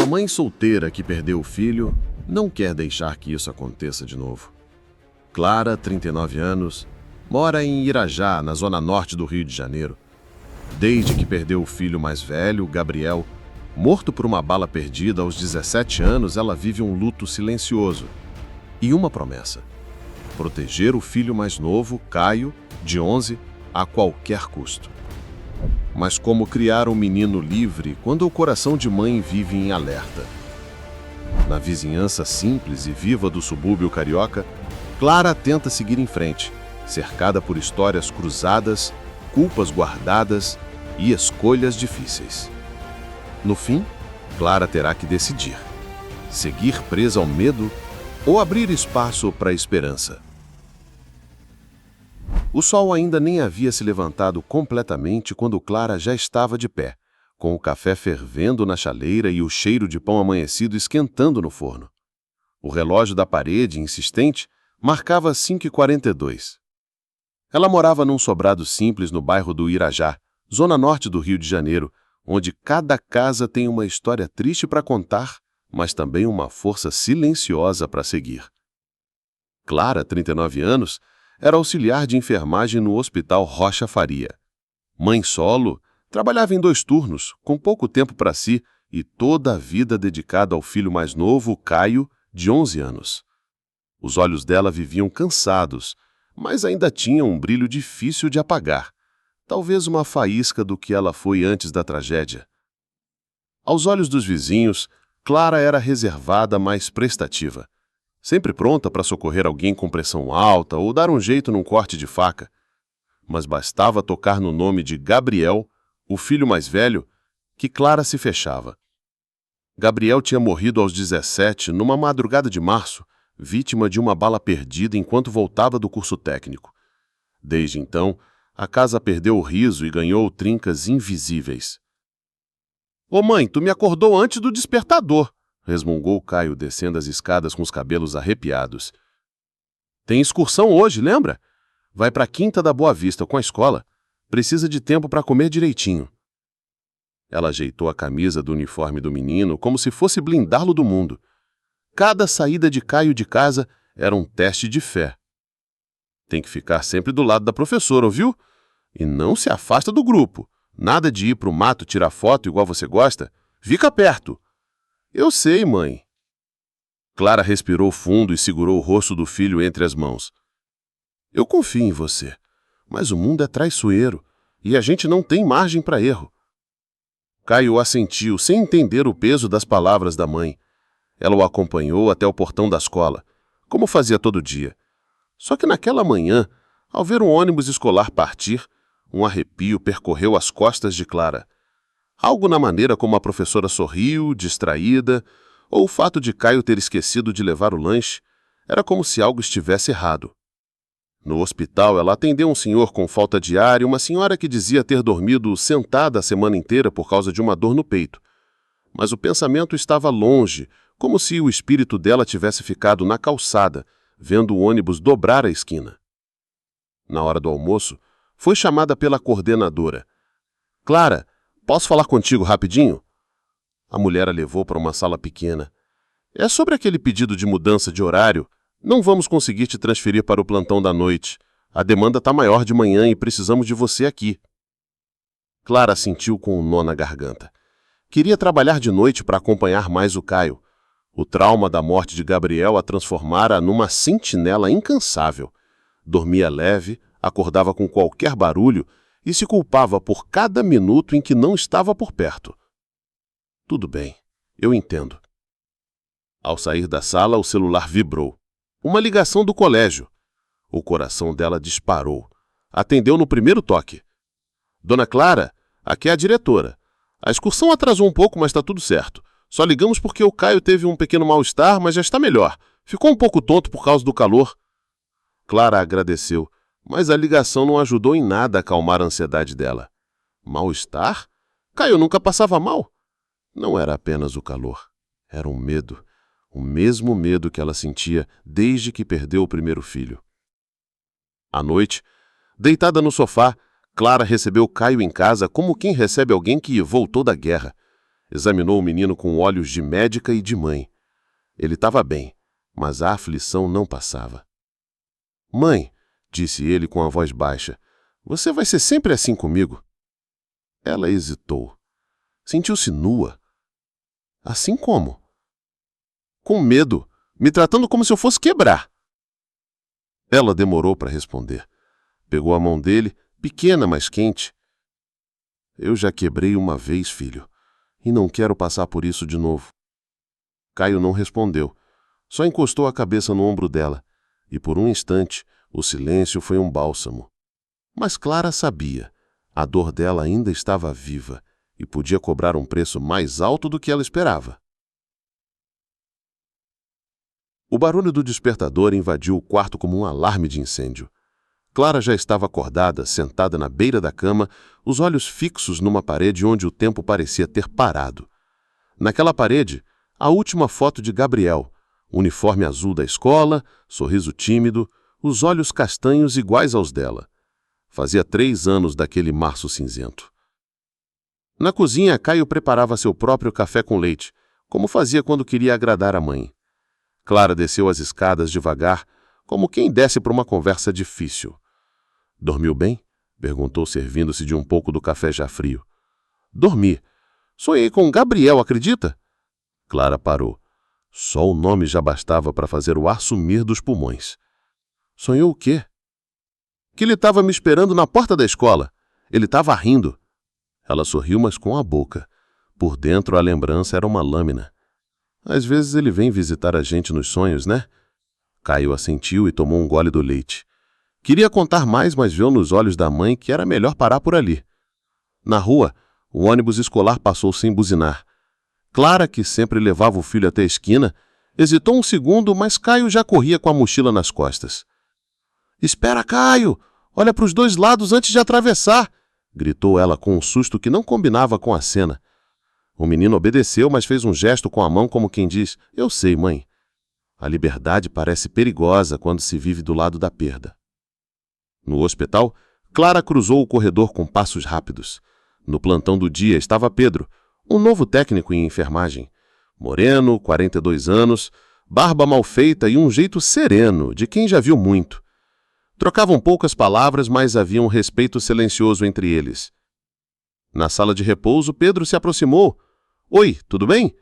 mãe solteira que perdeu o filho não quer deixar que isso aconteça de novo. Clara, 39 anos, mora em Irajá, na zona norte do Rio de Janeiro. Desde que perdeu o filho mais velho, Gabriel, morto por uma bala perdida aos 17 anos, ela vive um luto silencioso e uma promessa: proteger o filho mais novo, Caio, de 11, a qualquer custo. Mas como criar um menino livre quando o coração de mãe vive em alerta? Na vizinhança simples e viva do subúrbio carioca, Clara tenta seguir em frente, cercada por histórias cruzadas, culpas guardadas e escolhas difíceis. No fim, Clara terá que decidir: seguir presa ao medo ou abrir espaço para a esperança. O sol ainda nem havia se levantado completamente quando Clara já estava de pé, com o café fervendo na chaleira e o cheiro de pão amanhecido esquentando no forno. O relógio da parede, insistente, marcava 5h42. Ela morava num sobrado simples no bairro do Irajá, zona norte do Rio de Janeiro, onde cada casa tem uma história triste para contar, mas também uma força silenciosa para seguir. Clara, 39 anos, era auxiliar de enfermagem no Hospital Rocha Faria. Mãe solo, trabalhava em 2 turnos, com pouco tempo para si e toda a vida dedicada ao filho mais novo, Caio, de 11 anos. Os olhos dela viviam cansados, mas ainda tinham um brilho difícil de apagar, talvez uma faísca do que ela foi antes da tragédia. Aos olhos dos vizinhos, Clara era reservada, mas prestativa, sempre pronta para socorrer alguém com pressão alta ou dar um jeito num corte de faca. Mas bastava tocar no nome de Gabriel, o filho mais velho, que Clara se fechava. Gabriel tinha morrido aos 17, numa madrugada de março, vítima de uma bala perdida enquanto voltava do curso técnico. Desde então, a casa perdeu o riso e ganhou trincas invisíveis. "Ô mãe, tu me acordou antes do despertador", resmungou Caio descendo as escadas com os cabelos arrepiados. "Tem excursão hoje, lembra? Vai para a Quinta da Boa Vista com a escola. Precisa de tempo para comer direitinho." Ela ajeitou a camisa do uniforme do menino como se fosse blindá-lo do mundo. Cada saída de Caio de casa era um teste de fé. "Tem que ficar sempre do lado da professora, ouviu? E não se afasta do grupo. Nada de ir pro mato tirar foto igual você gosta. Fica perto." "Eu sei, mãe." Clara respirou fundo e segurou o rosto do filho entre as mãos. "Eu confio em você, mas o mundo é traiçoeiro e a gente não tem margem para erro." Caio assentiu, sem entender o peso das palavras da mãe. Ela o acompanhou até o portão da escola, como fazia todo dia. Só que naquela manhã, ao ver um ônibus escolar partir, um arrepio percorreu as costas de Clara. Algo na maneira como a professora sorriu, distraída, ou o fato de Caio ter esquecido de levar o lanche, era como se algo estivesse errado. No hospital, ela atendeu um senhor com falta de ar e uma senhora que dizia ter dormido sentada a semana inteira por causa de uma dor no peito. Mas o pensamento estava longe, como se o espírito dela tivesse ficado na calçada, vendo o ônibus dobrar a esquina. Na hora do almoço, foi chamada pela coordenadora. "Clara, posso falar contigo rapidinho?" A mulher a levou para uma sala pequena. "É sobre aquele pedido de mudança de horário. Não vamos conseguir te transferir para o plantão da noite. A demanda está maior de manhã e precisamos de você aqui." Clara sentiu com um nó na garganta. Queria trabalhar de noite para acompanhar mais o Caio. O trauma da morte de Gabriel a transformara numa sentinela incansável. Dormia leve, acordava com qualquer barulho e se culpava por cada minuto em que não estava por perto. "Tudo bem, eu entendo." Ao sair da sala, o celular vibrou. Uma ligação do colégio. O coração dela disparou. Atendeu no primeiro toque. "Dona Clara, aqui é a diretora. A excursão atrasou um pouco, mas está tudo certo. Só ligamos porque o Caio teve um pequeno mal-estar, mas já está melhor. Ficou um pouco tonto por causa do calor." Clara agradeceu, mas a ligação não ajudou em nada a acalmar a ansiedade dela. Mal-estar? Caio nunca passava mal. Não era apenas o calor. Era um medo. O mesmo medo que ela sentia desde que perdeu o primeiro filho. À noite, deitada no sofá, Clara recebeu Caio em casa como quem recebe alguém que voltou da guerra. Examinou o menino com olhos de médica e de mãe. Ele estava bem, mas a aflição não passava. Mãe, disse ele com a voz baixa, você vai ser sempre assim comigo? Ela hesitou. Sentiu-se nua. Assim como? Com medo, me tratando como se eu fosse quebrar. Ela demorou para responder. Pegou a mão dele, pequena, mas quente. Eu já quebrei uma vez, filho, e não quero passar por isso de novo. Caio não respondeu, só encostou a cabeça no ombro dela, e por um instante o silêncio foi um bálsamo. Mas Clara sabia, a dor dela ainda estava viva e podia cobrar um preço mais alto do que ela esperava. O barulho do despertador invadiu o quarto como um alarme de incêndio. Clara já estava acordada, sentada na beira da cama, os olhos fixos numa parede onde o tempo parecia ter parado. Naquela parede, a última foto de Gabriel, uniforme azul da escola, sorriso tímido, os olhos castanhos iguais aos dela. Fazia 3 anos daquele março cinzento. Na cozinha, Caio preparava seu próprio café com leite, como fazia quando queria agradar a mãe. Clara desceu as escadas devagar, como quem desce para uma conversa difícil. Dormiu bem? Perguntou, servindo-se de um pouco do café já frio. Dormi. Sonhei com Gabriel, acredita? Clara parou. Só o nome já bastava para fazer o ar sumir dos pulmões. Sonhou o quê? Que ele estava me esperando na porta da escola. Ele estava rindo. Ela sorriu, mas com a boca. Por dentro, a lembrança era uma lâmina. Às vezes ele vem visitar a gente nos sonhos, né? Caio assentiu e tomou um gole do leite. Queria contar mais, mas viu nos olhos da mãe que era melhor parar por ali. Na rua, o ônibus escolar passou sem buzinar. Clara, que sempre levava o filho até a esquina, hesitou um segundo, mas Caio já corria com a mochila nas costas. Espera, Caio! Olha para os 2 lados antes de atravessar! Gritou ela com um susto que não combinava com a cena. O menino obedeceu, mas fez um gesto com a mão como quem diz, eu sei, mãe. A liberdade parece perigosa quando se vive do lado da perda. No hospital, Clara cruzou o corredor com passos rápidos. No plantão do dia estava Pedro, um novo técnico em enfermagem. Moreno, 42 anos, barba mal feita e um jeito sereno, de quem já viu muito. Trocavam poucas palavras, mas havia um respeito silencioso entre eles. Na sala de repouso, Pedro se aproximou. Oi, tudo bem?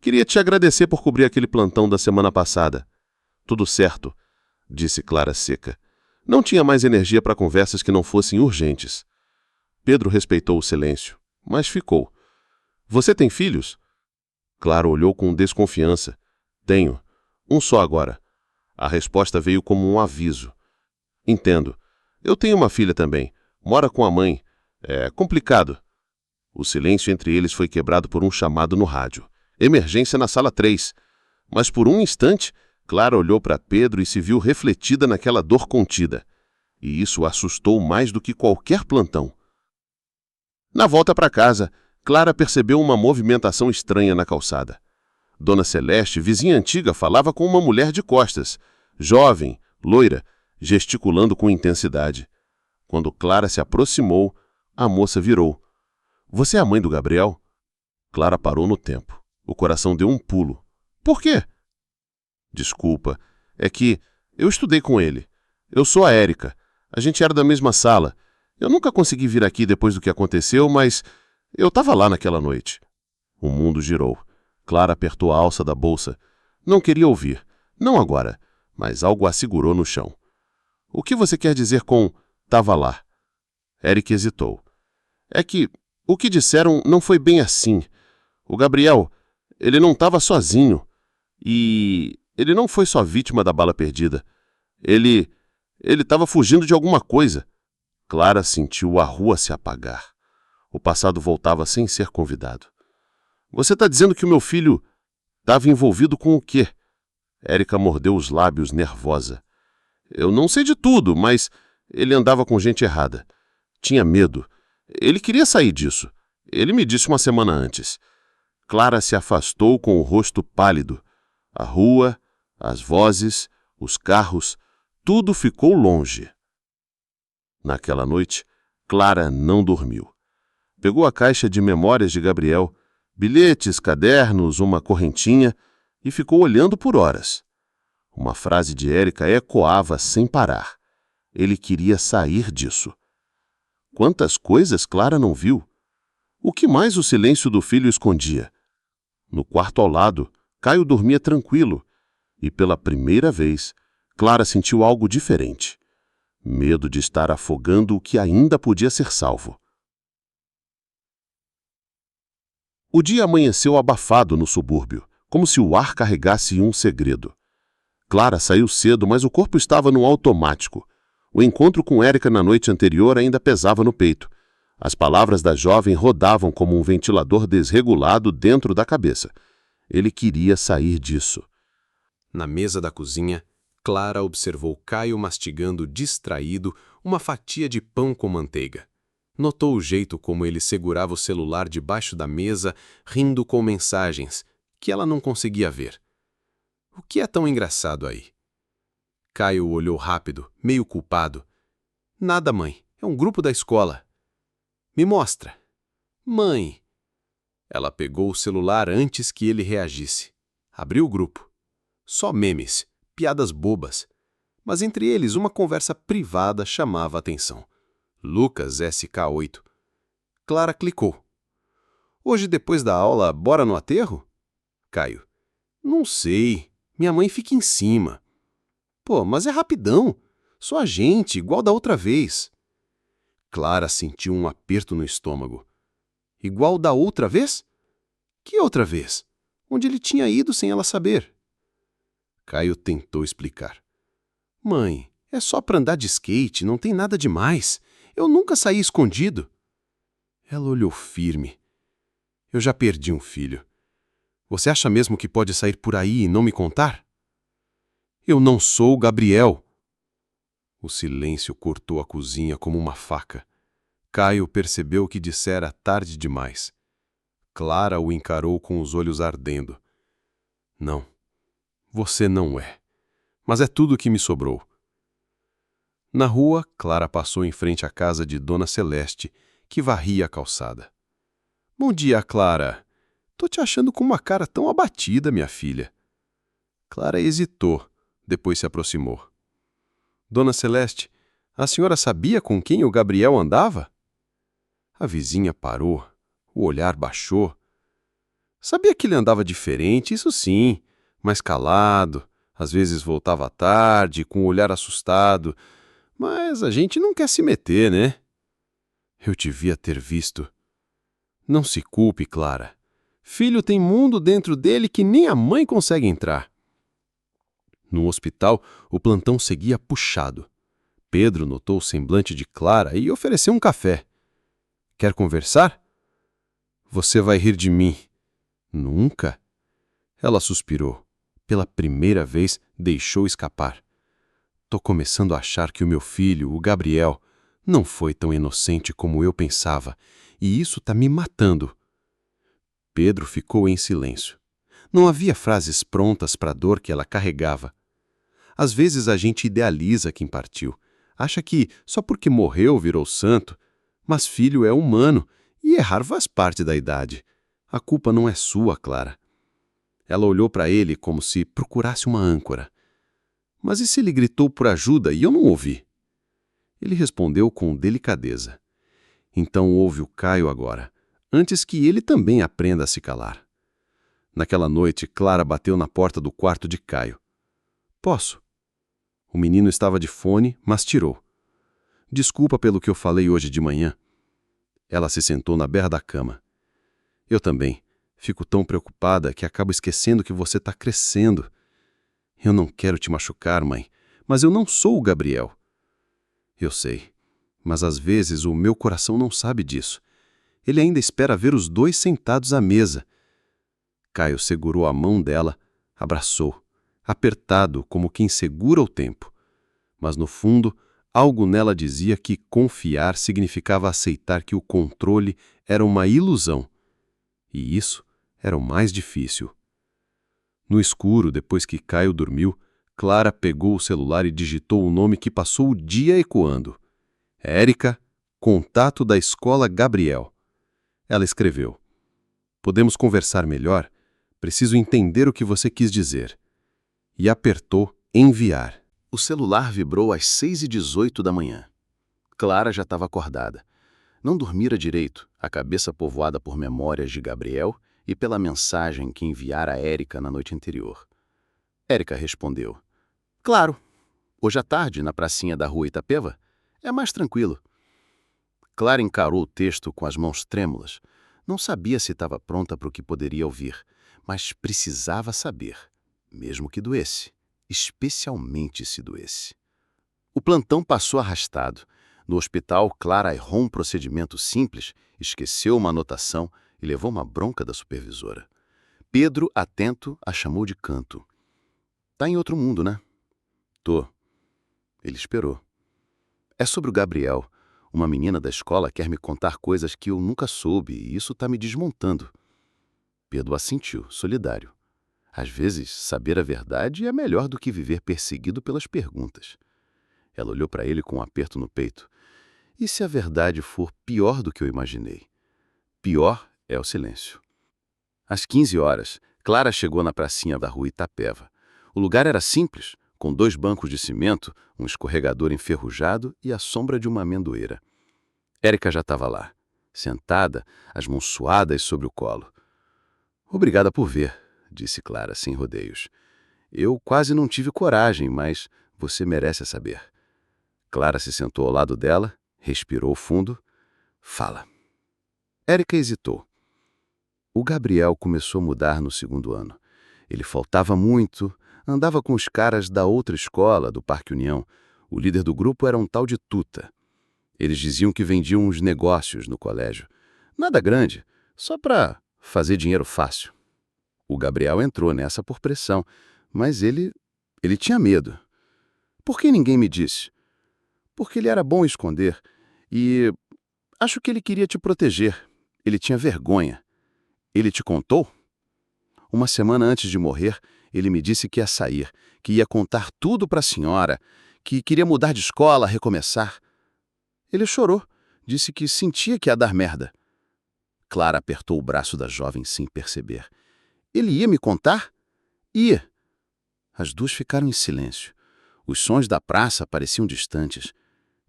Queria te agradecer por cobrir aquele plantão da semana passada. Tudo certo, disse Clara seca. Não tinha mais energia para conversas que não fossem urgentes. Pedro respeitou o silêncio, mas ficou. Você tem filhos? Clara olhou com desconfiança. Tenho. Um só agora. A resposta veio como um aviso. Entendo. Eu tenho uma filha também. Mora com a mãe. É complicado. O silêncio entre eles foi quebrado por um chamado no rádio. Emergência na sala 3. Mas por um instante, Clara olhou para Pedro e se viu refletida naquela dor contida. E isso a assustou mais do que qualquer plantão. Na volta para casa, Clara percebeu uma movimentação estranha na calçada. Dona Celeste, vizinha antiga, falava com uma mulher de costas, jovem, loira, gesticulando com intensidade. Quando Clara se aproximou, a moça virou. Você é a mãe do Gabriel? Clara parou no tempo. O coração deu um pulo. Por quê? Desculpa, é que eu estudei com ele. Eu sou a Érica. A gente era da mesma sala. Eu nunca consegui vir aqui depois do que aconteceu, mas eu estava lá naquela noite. O mundo girou. Clara apertou a alça da bolsa. Não queria ouvir. Não agora. Mas algo a segurou no chão. O que você quer dizer com "tava lá"? Eric hesitou. É que o que disseram não foi bem assim. O Gabriel, ele não estava sozinho. E ele não foi só vítima da bala perdida. Ele estava fugindo de alguma coisa. Clara sentiu a rua se apagar. O passado voltava sem ser convidado. Você está dizendo que o meu filho estava envolvido com o quê? Érica mordeu os lábios nervosa. Eu não sei de tudo, mas ele andava com gente errada. Tinha medo. Ele queria sair disso. Ele me disse uma semana antes. Clara se afastou com o rosto pálido. A rua, as vozes, os carros, tudo ficou longe. Naquela noite, Clara não dormiu. Pegou a caixa de memórias de Gabriel, bilhetes, cadernos, uma correntinha, e ficou olhando por horas. Uma frase de Érica ecoava sem parar. Ele queria sair disso. Quantas coisas Clara não viu? O que mais o silêncio do filho escondia? No quarto ao lado, Caio dormia tranquilo, e pela primeira vez, Clara sentiu algo diferente. Medo de estar afogando o que ainda podia ser salvo. O dia amanheceu abafado no subúrbio, como se o ar carregasse um segredo. Clara saiu cedo, mas o corpo estava no automático. O encontro com Érica na noite anterior ainda pesava no peito. As palavras da jovem rodavam como um ventilador desregulado dentro da cabeça. Ele queria sair disso. Na mesa da cozinha, Clara observou Caio mastigando distraído uma fatia de pão com manteiga. Notou o jeito como ele segurava o celular debaixo da mesa, rindo com mensagens que ela não conseguia ver. O que é tão engraçado aí? Caio olhou rápido, meio culpado. Nada, mãe. É um grupo da escola. Me mostra. Mãe. Ela pegou o celular antes que ele reagisse. Abriu o grupo. Só memes, piadas bobas. Mas entre eles uma conversa privada chamava a atenção. Lucas SK8. Clara clicou. Hoje, depois da aula, bora no aterro? Caio. Não sei. Minha mãe fica em cima. Pô, mas é rapidão. Só a gente, igual da outra vez. Clara sentiu um aperto no estômago. Igual da outra vez? Que outra vez? Onde ele tinha ido sem ela saber? Caio tentou explicar. Mãe, é só pra andar de skate, não tem nada demais. Eu nunca saí escondido. Ela olhou firme. Eu já perdi um filho. Você acha mesmo que pode sair por aí e não me contar? Eu não sou o Gabriel. O silêncio cortou a cozinha como uma faca. Caio percebeu que dissera tarde demais. Clara o encarou com os olhos ardendo. Não, você não é. Mas é tudo o que me sobrou. Na rua, Clara passou em frente à casa de Dona Celeste, que varria a calçada. Bom dia, Clara. Tô te achando com uma cara tão abatida, minha filha. Clara hesitou, depois se aproximou. Dona Celeste, a senhora sabia com quem o Gabriel andava? A vizinha parou, o olhar baixou. Sabia que ele andava diferente, isso sim, mais calado, às vezes voltava tarde, com o olhar assustado. Mas a gente não quer se meter, né? Eu devia ter visto. Não se culpe, Clara. Filho tem mundo dentro dele que nem a mãe consegue entrar. No hospital, o plantão seguia puxado. Pedro notou o semblante de Clara e ofereceu um café. Quer conversar? Você vai rir de mim. Nunca? Ela suspirou. Pela primeira vez, deixou escapar. Tô começando a achar que o meu filho, o Gabriel, não foi tão inocente como eu pensava, e isso tá me matando. Pedro ficou em silêncio. Não havia frases prontas para a dor que ela carregava. Às vezes a gente idealiza quem partiu. Acha que só porque morreu virou santo. Mas filho é humano e errar faz parte da idade. A culpa não é sua, Clara. Ela olhou para ele como se procurasse uma âncora. Mas e se ele gritou por ajuda e eu não ouvi? Ele respondeu com delicadeza. Então ouve o Caio agora, antes que ele também aprenda a se calar. Naquela noite, Clara bateu na porta do quarto de Caio. Posso? O menino estava de fone, mas tirou. Desculpa pelo que eu falei hoje de manhã. Ela se sentou na beira da cama. Eu também. Fico tão preocupada que acabo esquecendo que você está crescendo. Eu não quero te machucar, mãe, mas eu não sou o Gabriel. Eu sei, mas às vezes o meu coração não sabe disso. Ele ainda espera ver os dois sentados à mesa. Caio segurou a mão dela, abraçou, apertado como quem segura o tempo. Mas no fundo, algo nela dizia que confiar significava aceitar que o controle era uma ilusão. E isso era o mais difícil. No escuro, depois que Caio dormiu, Clara pegou o celular e digitou o nome que passou o dia ecoando. Érica, contato da escola Gabriel. Ela escreveu. Podemos conversar melhor? Preciso entender o que você quis dizer. E apertou enviar. O celular vibrou às 6h18 da manhã. Clara já estava acordada. Não dormira direito, a cabeça povoada por memórias de Gabriel e pela mensagem que enviara a Érica na noite anterior. Érica respondeu: "Claro, hoje à tarde, na pracinha da rua Itapeva, é mais tranquilo." Clara encarou o texto com as mãos trêmulas. Não sabia se estava pronta para o que poderia ouvir, mas precisava saber, mesmo que doesse, especialmente se doesse. O plantão passou arrastado. No hospital, Clara errou um procedimento simples, esqueceu uma anotação e levou uma bronca da supervisora. Pedro, atento, a chamou de canto. "Tá em outro mundo, né?" "Tô." Ele esperou. "É sobre o Gabriel. Uma menina da escola quer me contar coisas que eu nunca soube e isso tá me desmontando." Pedro assentiu, solidário. Às vezes, saber a verdade é melhor do que viver perseguido pelas perguntas. Ela olhou para ele com um aperto no peito. E se a verdade for pior do que eu imaginei? Pior é o silêncio. Às 15 horas, Clara chegou na pracinha da rua Itapeva. O lugar era simples, com 2 bancos de cimento, um escorregador enferrujado e a sombra de uma amendoeira. Érica já estava lá, sentada, as mãos suadas sobre o colo. "Obrigada por ver", disse Clara, sem rodeios. "Eu quase não tive coragem, mas você merece saber." Clara se sentou ao lado dela, respirou fundo. "Fala." Érica hesitou. O Gabriel começou a mudar no 2º ano. Ele faltava muito, andava com os caras da outra escola, do Parque União. O líder do grupo era um tal de Tuta. Eles diziam que vendiam uns negócios no colégio. Nada grande, só para fazer dinheiro fácil. O Gabriel entrou nessa por pressão, mas ele tinha medo. "Por que ninguém me disse?" "Porque ele era bom em esconder. E acho que ele queria te proteger. Ele tinha vergonha." "Ele te contou?" "Uma semana antes de morrer, ele me disse que ia sair, que ia contar tudo para a senhora, que queria mudar de escola, recomeçar." Ele chorou, disse que sentia que ia dar merda. Clara apertou o braço da jovem sem perceber. "Ele ia me contar?" "Ia." As duas ficaram em silêncio. Os sons da praça pareciam distantes.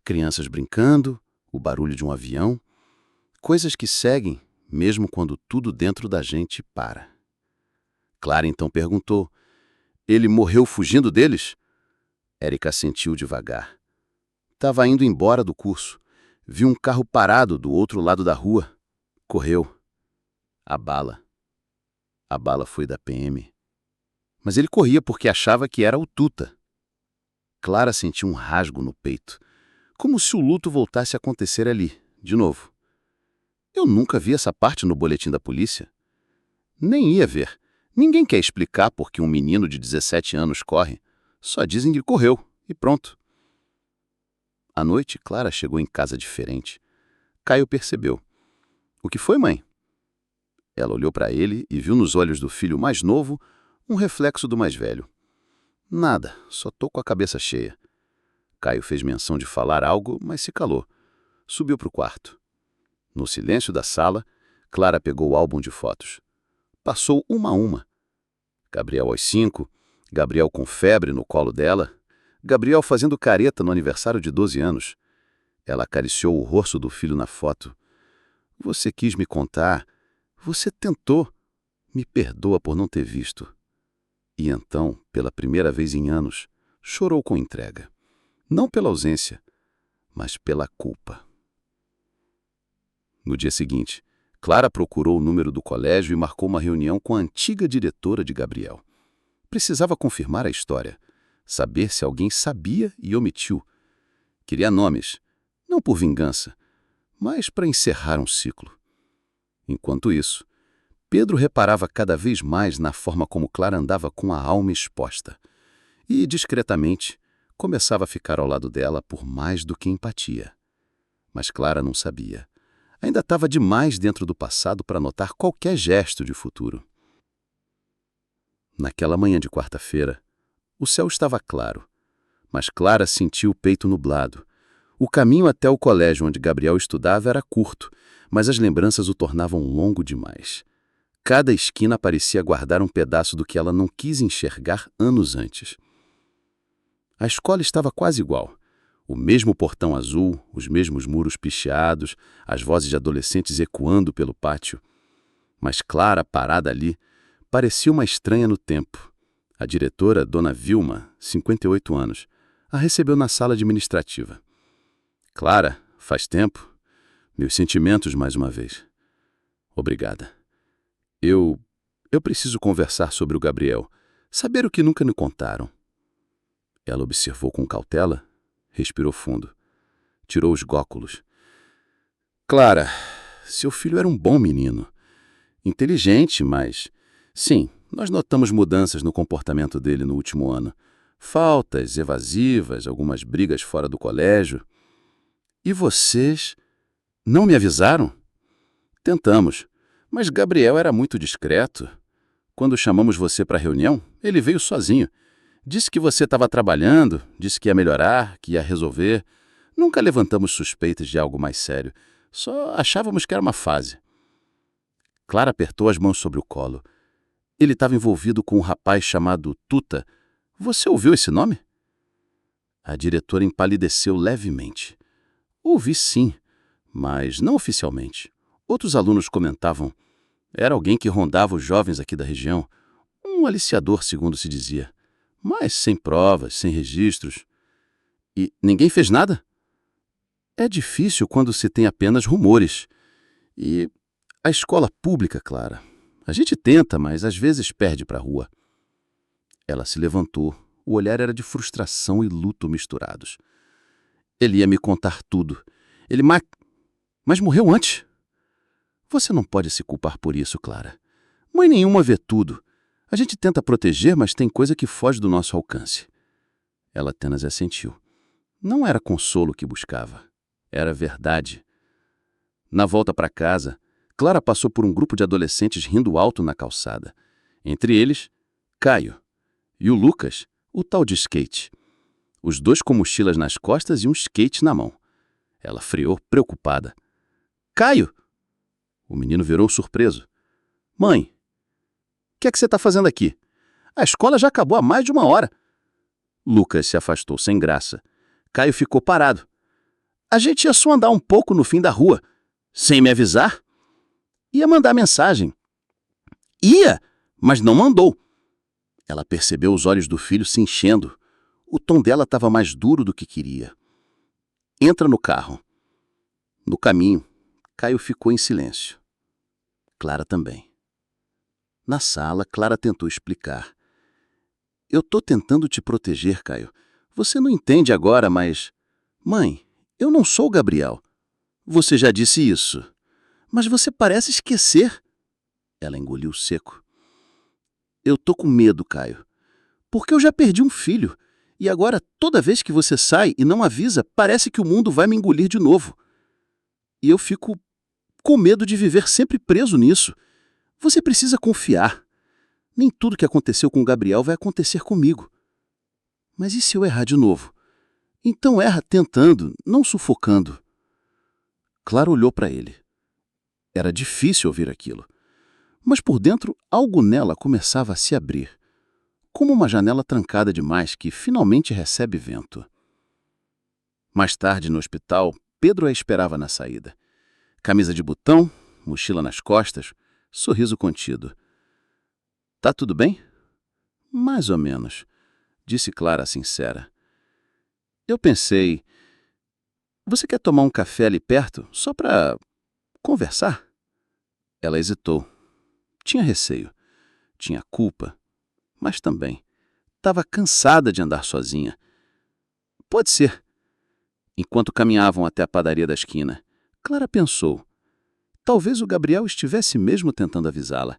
Crianças brincando, o barulho de um avião. Coisas que seguem, mesmo quando tudo dentro da gente para. Clara então perguntou: "Ele morreu fugindo deles?" Érica assentiu devagar. "Tava indo embora do curso. Viu um carro parado do outro lado da rua. Correu. A bala. A bala foi da PM. Mas ele corria porque achava que era o Tuta." Clara sentiu um rasgo no peito, como se o luto voltasse a acontecer ali, de novo. "Eu nunca vi essa parte no boletim da polícia." "Nem ia ver. Ninguém quer explicar por que um menino de 17 anos corre. Só dizem que correu, e pronto." À noite, Clara chegou em casa diferente. Caio percebeu. "O que foi, mãe?" Ela olhou para ele e viu nos olhos do filho mais novo um reflexo do mais velho. "Nada, só tô com a cabeça cheia." Caio fez menção de falar algo, mas se calou. Subiu para o quarto. No silêncio da sala, Clara pegou o álbum de fotos. Passou uma a uma. Gabriel aos 5, Gabriel com febre no colo dela, Gabriel fazendo careta no aniversário de 12 anos. Ela acariciou o rosto do filho na foto. "Você quis me contar. Você tentou. Me perdoa por não ter visto." E então, pela primeira vez em anos, chorou com entrega. Não pela ausência, mas pela culpa. No dia seguinte, Clara procurou o número do colégio e marcou uma reunião com a antiga diretora de Gabriel. Precisava confirmar a história, saber se alguém sabia e omitiu. Queria nomes, não por vingança, mas para encerrar um ciclo. Enquanto isso, Pedro reparava cada vez mais na forma como Clara andava com a alma exposta. E, discretamente, começava a ficar ao lado dela por mais do que empatia. Mas Clara não sabia. Ainda estava demais dentro do passado para notar qualquer gesto de futuro. Naquela manhã de quarta-feira, o céu estava claro, mas Clara sentiu o peito nublado. O caminho até o colégio onde Gabriel estudava era curto, mas as lembranças o tornavam longo demais. Cada esquina parecia guardar um pedaço do que ela não quis enxergar anos antes. A escola estava quase igual. O mesmo portão azul, os mesmos muros picheados, as vozes de adolescentes ecoando pelo pátio. Mas Clara, parada ali, parecia uma estranha no tempo. A diretora, Dona Vilma, 58 anos, a recebeu na sala administrativa. Clara, faz tempo. Meus sentimentos mais uma vez. Obrigada. Eu preciso conversar sobre o Gabriel, saber o que nunca me contaram. Ela observou com cautela, respirou fundo, tirou os góculos. Clara, seu filho era um bom menino. Inteligente, mas... Sim, nós notamos mudanças no comportamento dele no último ano. Faltas evasivas, algumas brigas fora do colégio. E vocês não me avisaram? Tentamos, mas Gabriel era muito discreto. Quando chamamos você para a reunião, ele veio sozinho. Disse que você estava trabalhando, disse que ia melhorar, que ia resolver. Nunca levantamos suspeitas de algo mais sério. Só achávamos que era uma fase. Clara apertou as mãos sobre o colo. Ele estava envolvido com um rapaz chamado Tuta. Você ouviu esse nome? A diretora empalideceu levemente. Ouvi sim, mas não oficialmente. Outros alunos comentavam. Era alguém que rondava os jovens aqui da região. Um aliciador, segundo se dizia. Mas sem provas, sem registros. E ninguém fez nada? É difícil quando se tem apenas rumores. E a escola pública, Clara. A gente tenta, mas às vezes perde para a rua. Ela se levantou. O olhar era de frustração e luto misturados. Ele ia me contar tudo. Mas morreu antes. Você não pode se culpar por isso, Clara. Mãe nenhuma vê tudo. A gente tenta proteger, mas tem coisa que foge do nosso alcance. Ela apenas assentiu. Não era consolo que buscava. Era verdade. Na volta para casa, Clara passou por um grupo de adolescentes rindo alto na calçada. Entre eles, Caio. E o Lucas, o tal de skate. Os dois com mochilas nas costas e um skate na mão. Ela freou, preocupada. Caio! O menino virou surpreso. Mãe, o que é que você está fazendo aqui? A escola já acabou há mais de 1 hora. Lucas se afastou sem graça. Caio ficou parado. A gente ia só andar um pouco no fim da rua. Sem me avisar? Ia mandar mensagem. Ia, mas não mandou. Ela percebeu os olhos do filho se enchendo. O tom dela estava mais duro do que queria. Entra no carro. No caminho, Caio ficou em silêncio. Clara também. Na sala, Clara tentou explicar. Eu tô tentando te proteger, Caio. Você não entende agora, mas... Mãe, eu não sou o Gabriel. Você já disse isso. Mas você parece esquecer. Ela engoliu seco. Eu tô com medo, Caio. Porque eu já perdi um filho. E agora, toda vez que você sai e não avisa, parece que o mundo vai me engolir de novo. E eu fico com medo de viver sempre preso nisso. Você precisa confiar. Nem tudo que aconteceu com o Gabriel vai acontecer comigo. Mas e se eu errar de novo? Então erra tentando, não sufocando. Clara olhou para ele. Era difícil ouvir aquilo. Mas por dentro, algo nela começava a se abrir. Como uma janela trancada demais que finalmente recebe vento. Mais tarde, no hospital, Pedro a esperava na saída. Camisa de botão, mochila nas costas, sorriso contido. Tá tudo bem? Mais ou menos, disse Clara sincera. Eu pensei, você quer tomar um café ali perto, só para conversar? Ela hesitou. Tinha receio, tinha culpa, mas também estava cansada de andar sozinha. Pode ser. Enquanto caminhavam até a padaria da esquina, Clara pensou. Talvez o Gabriel estivesse mesmo tentando avisá-la.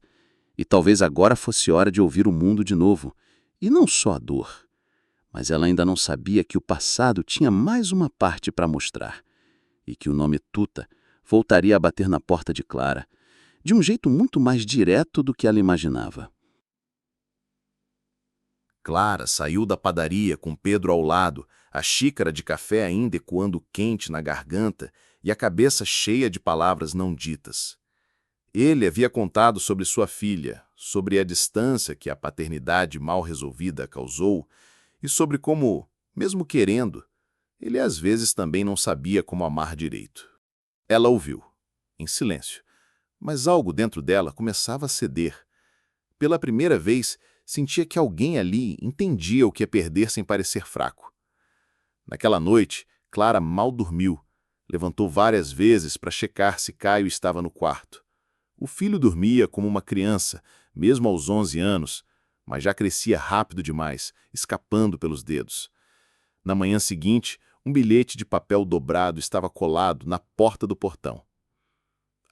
E talvez agora fosse hora de ouvir o mundo de novo. E não só a dor. Mas ela ainda não sabia que o passado tinha mais uma parte para mostrar. E que o nome Tuta voltaria a bater na porta de Clara. De um jeito muito mais direto do que ela imaginava. Clara saiu da padaria com Pedro ao lado, a xícara de café ainda ecoando quente na garganta e a cabeça cheia de palavras não ditas. Ele havia contado sobre sua filha, sobre a distância que a paternidade mal resolvida causou e sobre como, mesmo querendo, ele às vezes também não sabia como amar direito. Ela ouviu, em silêncio, mas algo dentro dela começava a ceder. Pela primeira vez, sentia que alguém ali entendia o que é perder sem parecer fraco. Naquela noite, Clara mal dormiu. Levantou várias vezes para checar se Caio estava no quarto. O filho dormia como uma criança, mesmo aos 11 anos, mas já crescia rápido demais, escapando pelos dedos. Na manhã seguinte, um bilhete de papel dobrado estava colado na porta do portão.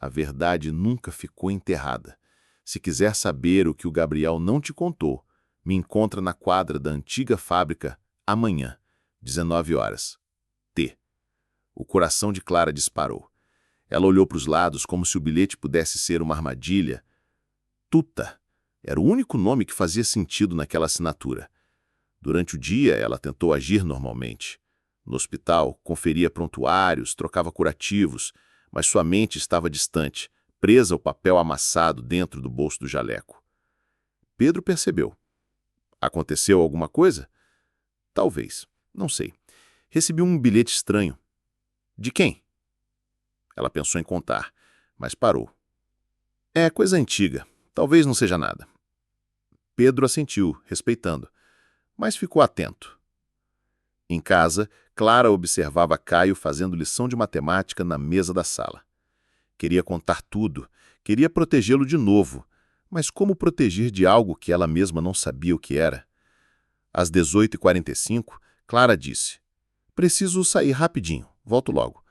A verdade nunca ficou enterrada. Se quiser saber o que o Gabriel não te contou, me encontra na quadra da antiga fábrica amanhã, 19 horas. T. O coração de Clara disparou. Ela olhou para os lados como se o bilhete pudesse ser uma armadilha. Tuta era o único nome que fazia sentido naquela assinatura. Durante o dia, ela tentou agir normalmente. No hospital, conferia prontuários, trocava curativos, mas sua mente estava distante, presa ao papel amassado dentro do bolso do jaleco. Pedro percebeu. Aconteceu alguma coisa? Talvez. Não sei. Recebi um bilhete estranho. De quem? Ela pensou em contar, mas parou. É coisa antiga. Talvez não seja nada. Pedro assentiu, respeitando, mas ficou atento. Em casa, Clara observava Caio fazendo lição de matemática na mesa da sala. Queria contar tudo, queria protegê-lo de novo, mas como proteger de algo que ela mesma não sabia o que era? Às 18h45, Clara disse: "Preciso sair rapidinho, volto logo.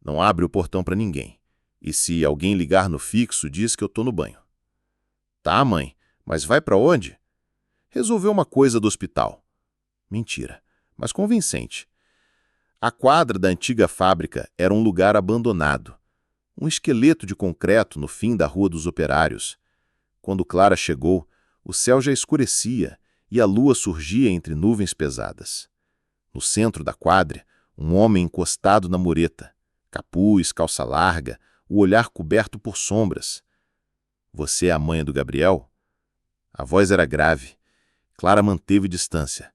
Não abre o portão para ninguém. E se alguém ligar no fixo, diz que eu tô no banho." "Tá, mãe, mas vai para onde?" "Resolver uma coisa do hospital." Mentira, mas convincente. A quadra da antiga fábrica era um lugar abandonado. Um esqueleto de concreto no fim da Rua dos Operários. Quando Clara chegou, o céu já escurecia e a lua surgia entre nuvens pesadas. No centro da quadra, um homem encostado na mureta, capuz, calça larga, o olhar coberto por sombras. "Você é a mãe do Gabriel?" A voz era grave. Clara manteve distância.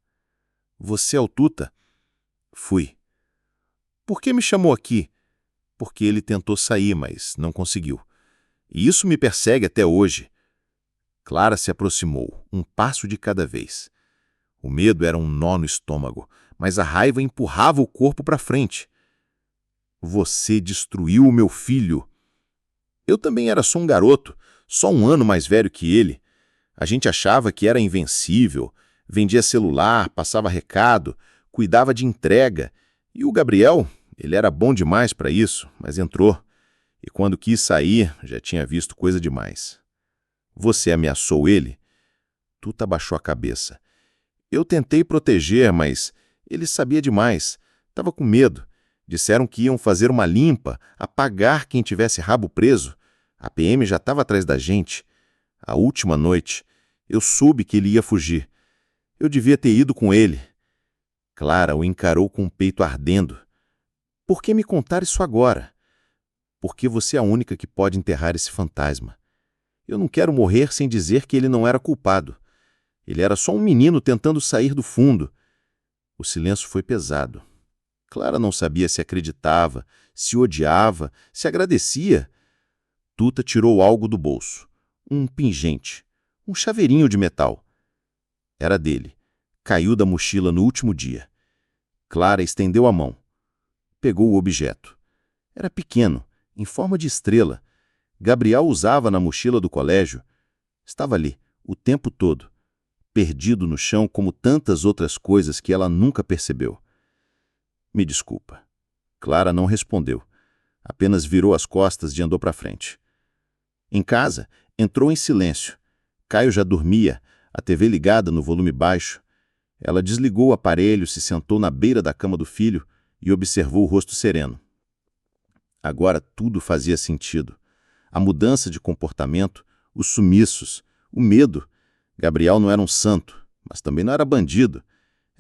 "Você é o Tuta?" "Fui." "Por que me chamou aqui?" "Porque ele tentou sair, mas não conseguiu. E isso me persegue até hoje." Clara se aproximou, um passo de cada vez. O medo era um nó no estômago, mas a raiva empurrava o corpo para frente. "Você destruiu o meu filho." "Eu também era só um garoto, só um ano mais velho que ele. A gente achava que era invencível, vendia celular, passava recado, cuidava de entrega. E o Gabriel, ele era bom demais para isso, mas entrou. E quando quis sair, já tinha visto coisa demais." "Você ameaçou ele?" Tuta abaixou a cabeça. "Eu tentei proteger, mas ele sabia demais. Estava com medo. Disseram que iam fazer uma limpa, apagar quem tivesse rabo preso. A PM já estava atrás da gente. A última noite, eu soube que ele ia fugir. Eu devia ter ido com ele." Clara o encarou com o peito ardendo. "Por que me contar isso agora?" "Porque você é a única que pode enterrar esse fantasma. Eu não quero morrer sem dizer que ele não era culpado. Ele era só um menino tentando sair do fundo." O silêncio foi pesado. Clara não sabia se acreditava, se odiava, se agradecia. Tuta tirou algo do bolso. Um pingente. Um chaveirinho de metal. Era dele. Caiu da mochila no último dia. Clara estendeu a mão. Pegou o objeto. Era pequeno, em forma de estrela. Gabriel usava na mochila do colégio. Estava ali, o tempo todo, perdido no chão como tantas outras coisas que ela nunca percebeu. "Me desculpa." Clara não respondeu. Apenas virou as costas e andou para frente. Em casa, entrou em silêncio. Caio já dormia, a TV ligada no volume baixo. Ela desligou o aparelho, se sentou na beira da cama do filho e observou o rosto sereno. Agora tudo fazia sentido. A mudança de comportamento, os sumiços, o medo. Gabriel não era um santo, mas também não era bandido.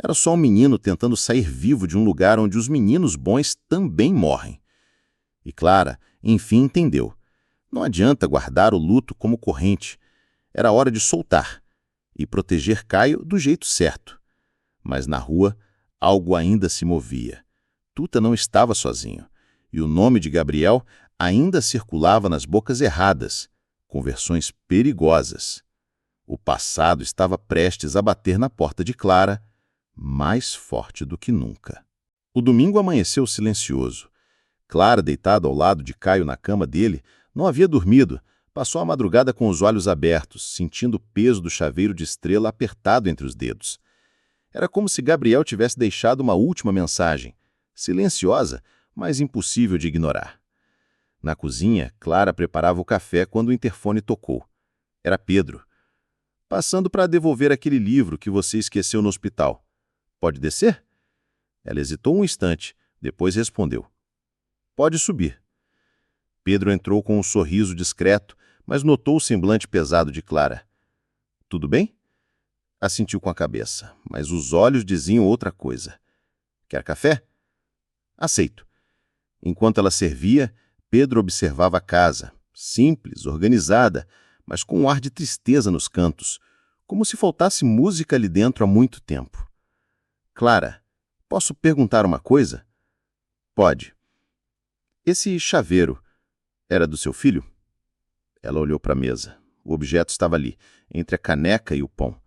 Era só um menino tentando sair vivo de um lugar onde os meninos bons também morrem. E Clara, enfim, entendeu. Não adianta guardar o luto como corrente. Era hora de soltar e proteger Caio do jeito certo. Mas na rua, algo ainda se movia. Tuta não estava sozinho, e o nome de Gabriel ainda circulava nas bocas erradas, com versões perigosas. O passado estava prestes a bater na porta de Clara, mais forte do que nunca. O domingo amanheceu silencioso. Clara, deitada ao lado de Caio na cama dele, não havia dormido. Passou a madrugada com os olhos abertos, sentindo o peso do chaveiro de estrela apertado entre os dedos. Era como se Gabriel tivesse deixado uma última mensagem, silenciosa, mas impossível de ignorar. Na cozinha, Clara preparava o café quando o interfone tocou. Era Pedro. Passando para devolver aquele livro que você esqueceu no hospital. Pode descer? Ela hesitou um instante, depois respondeu. Pode subir. Pedro entrou com um sorriso discreto, mas notou o semblante pesado de Clara. Tudo bem? Assentiu com a cabeça, mas os olhos diziam outra coisa. Quer café? Aceito. Enquanto ela servia, Pedro observava a casa, simples, organizada, mas com um ar de tristeza nos cantos, como se faltasse música ali dentro há muito tempo. Clara, posso perguntar uma coisa? Pode. Esse chaveiro era do seu filho? Ela olhou para a mesa. O objeto estava ali, entre a caneca e o pão.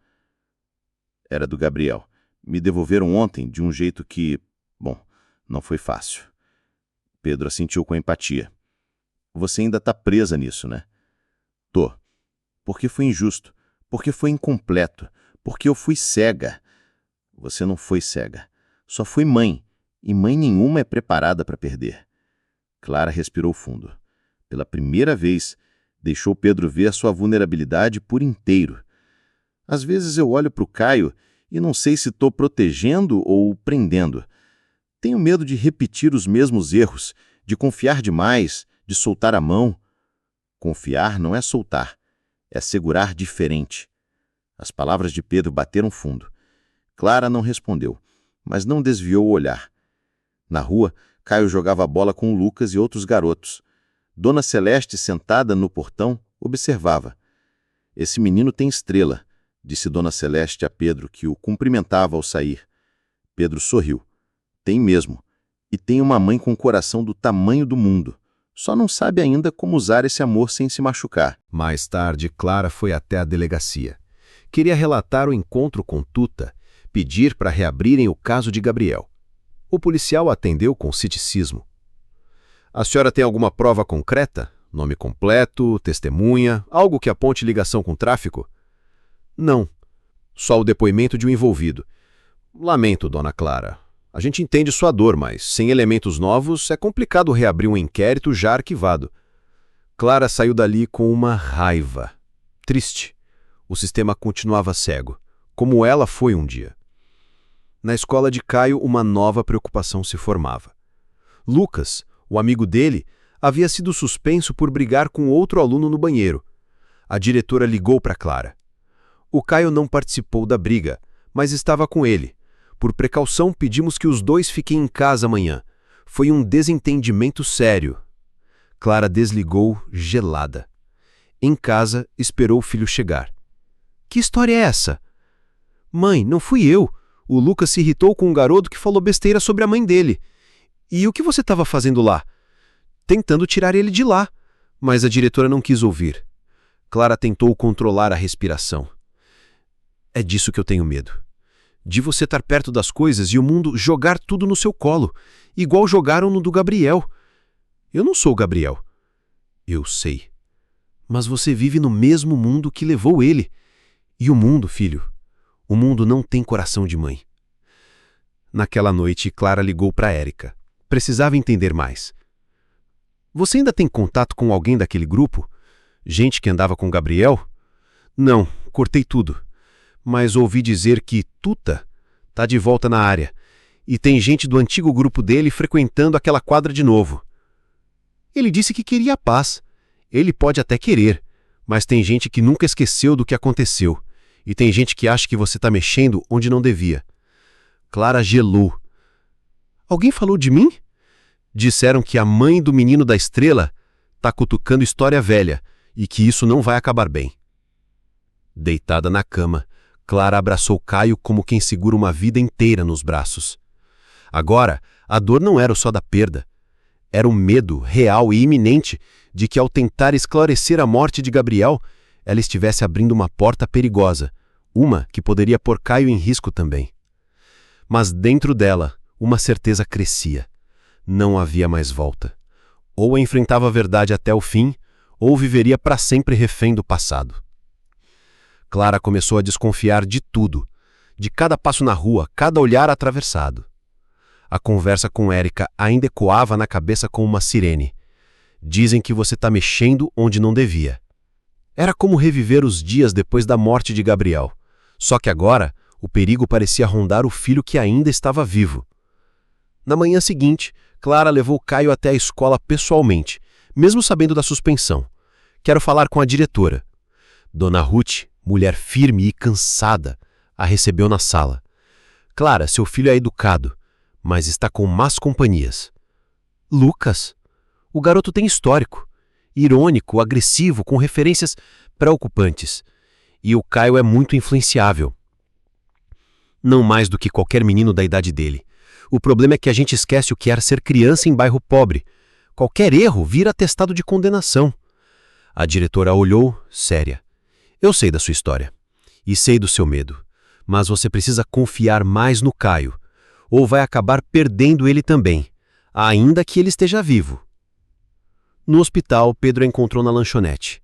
Era do Gabriel. Me devolveram ontem de um jeito que, bom, não foi fácil. Pedro assentiu com empatia. Você ainda está presa nisso, né? Tô. Porque foi injusto. Porque foi incompleto. Porque eu fui cega. Você não foi cega. Só fui mãe. E mãe nenhuma é preparada para perder. Clara respirou fundo. Pela primeira vez, deixou Pedro ver a sua vulnerabilidade por inteiro. Às vezes eu olho para o Caio e não sei se estou protegendo ou prendendo. Tenho medo de repetir os mesmos erros, de confiar demais, de soltar a mão. Confiar não é soltar, é segurar diferente. As palavras de Pedro bateram fundo. Clara não respondeu, mas não desviou o olhar. Na rua, Caio jogava bola com o Lucas e outros garotos. Dona Celeste, sentada no portão, observava. Esse menino tem estrela, disse Dona Celeste a Pedro, que o cumprimentava ao sair. Pedro sorriu. Tem mesmo. E tem uma mãe com um coração do tamanho do mundo. Só não sabe ainda como usar esse amor sem se machucar. Mais tarde, Clara foi até a delegacia. Queria relatar o encontro com Tuta, pedir para reabrirem o caso de Gabriel. O policial atendeu com ceticismo. A senhora tem alguma prova concreta? Nome completo, testemunha, algo que aponte ligação com o tráfico? Não. Só o depoimento de um envolvido. Lamento, dona Clara. A gente entende sua dor, mas sem elementos novos é complicado reabrir um inquérito já arquivado. Clara saiu dali com uma raiva. Triste. O sistema continuava cego, como ela foi um dia. Na escola de Caio, uma nova preocupação se formava. Lucas, o amigo dele, havia sido suspenso por brigar com outro aluno no banheiro. A diretora ligou para Clara. O Caio não participou da briga, mas estava com ele. Por precaução, pedimos que os dois fiquem em casa amanhã. Foi um desentendimento sério. Clara desligou, gelada. Em casa, esperou o filho chegar. Que história é essa? Mãe, não fui eu. O Lucas se irritou com um garoto que falou besteira sobre a mãe dele. E o que você estava fazendo lá? Tentando tirar ele de lá. Mas a diretora não quis ouvir. Clara tentou controlar a respiração. É disso que eu tenho medo. De você estar perto das coisas e o mundo jogar tudo no seu colo, igual jogaram no do Gabriel. Eu não sou o Gabriel. Eu sei. Mas você vive no mesmo mundo que levou ele. E o mundo, filho, o mundo não tem coração de mãe. Naquela noite, Clara ligou para Érica. Precisava entender mais. Você ainda tem contato com alguém daquele grupo? Gente que andava com Gabriel? Não, cortei tudo. Mas ouvi dizer que Tuta tá de volta na área e tem gente do antigo grupo dele frequentando aquela quadra de novo. Ele disse que queria a paz. Ele pode até querer, mas tem gente que nunca esqueceu do que aconteceu e tem gente que acha que você tá mexendo onde não devia. Clara gelou. Alguém falou de mim? Disseram que a mãe do menino da estrela tá cutucando história velha e que isso não vai acabar bem. Deitada na cama, Clara abraçou Caio como quem segura uma vida inteira nos braços. Agora, a dor não era só da perda. Era o medo real e iminente de que, ao tentar esclarecer a morte de Gabriel, ela estivesse abrindo uma porta perigosa, uma que poderia pôr Caio em risco também. Mas dentro dela, uma certeza crescia. Não havia mais volta. Ou enfrentava a verdade até o fim, ou viveria para sempre refém do passado. Clara começou a desconfiar de tudo, de cada passo na rua, cada olhar atravessado. A conversa com Érica ainda ecoava na cabeça como uma sirene. Dizem que você está mexendo onde não devia. Era como reviver os dias depois da morte de Gabriel. Só que agora, o perigo parecia rondar o filho que ainda estava vivo. Na manhã seguinte, Clara levou Caio até a escola pessoalmente, mesmo sabendo da suspensão. Quero falar com a diretora. Dona Ruth, mulher firme e cansada, a recebeu na sala. Clara, seu filho é educado, mas está com más companhias. Lucas? O garoto tem histórico. Irônico, agressivo, com referências preocupantes. E o Caio é muito influenciável. Não mais do que qualquer menino da idade dele. O problema é que a gente esquece o que era ser criança em bairro pobre. Qualquer erro vira atestado de condenação. A diretora olhou, séria. Eu sei da sua história. E sei do seu medo. Mas você precisa confiar mais no Caio. Ou vai acabar perdendo ele também, ainda que ele esteja vivo. No hospital, Pedro a encontrou na lanchonete.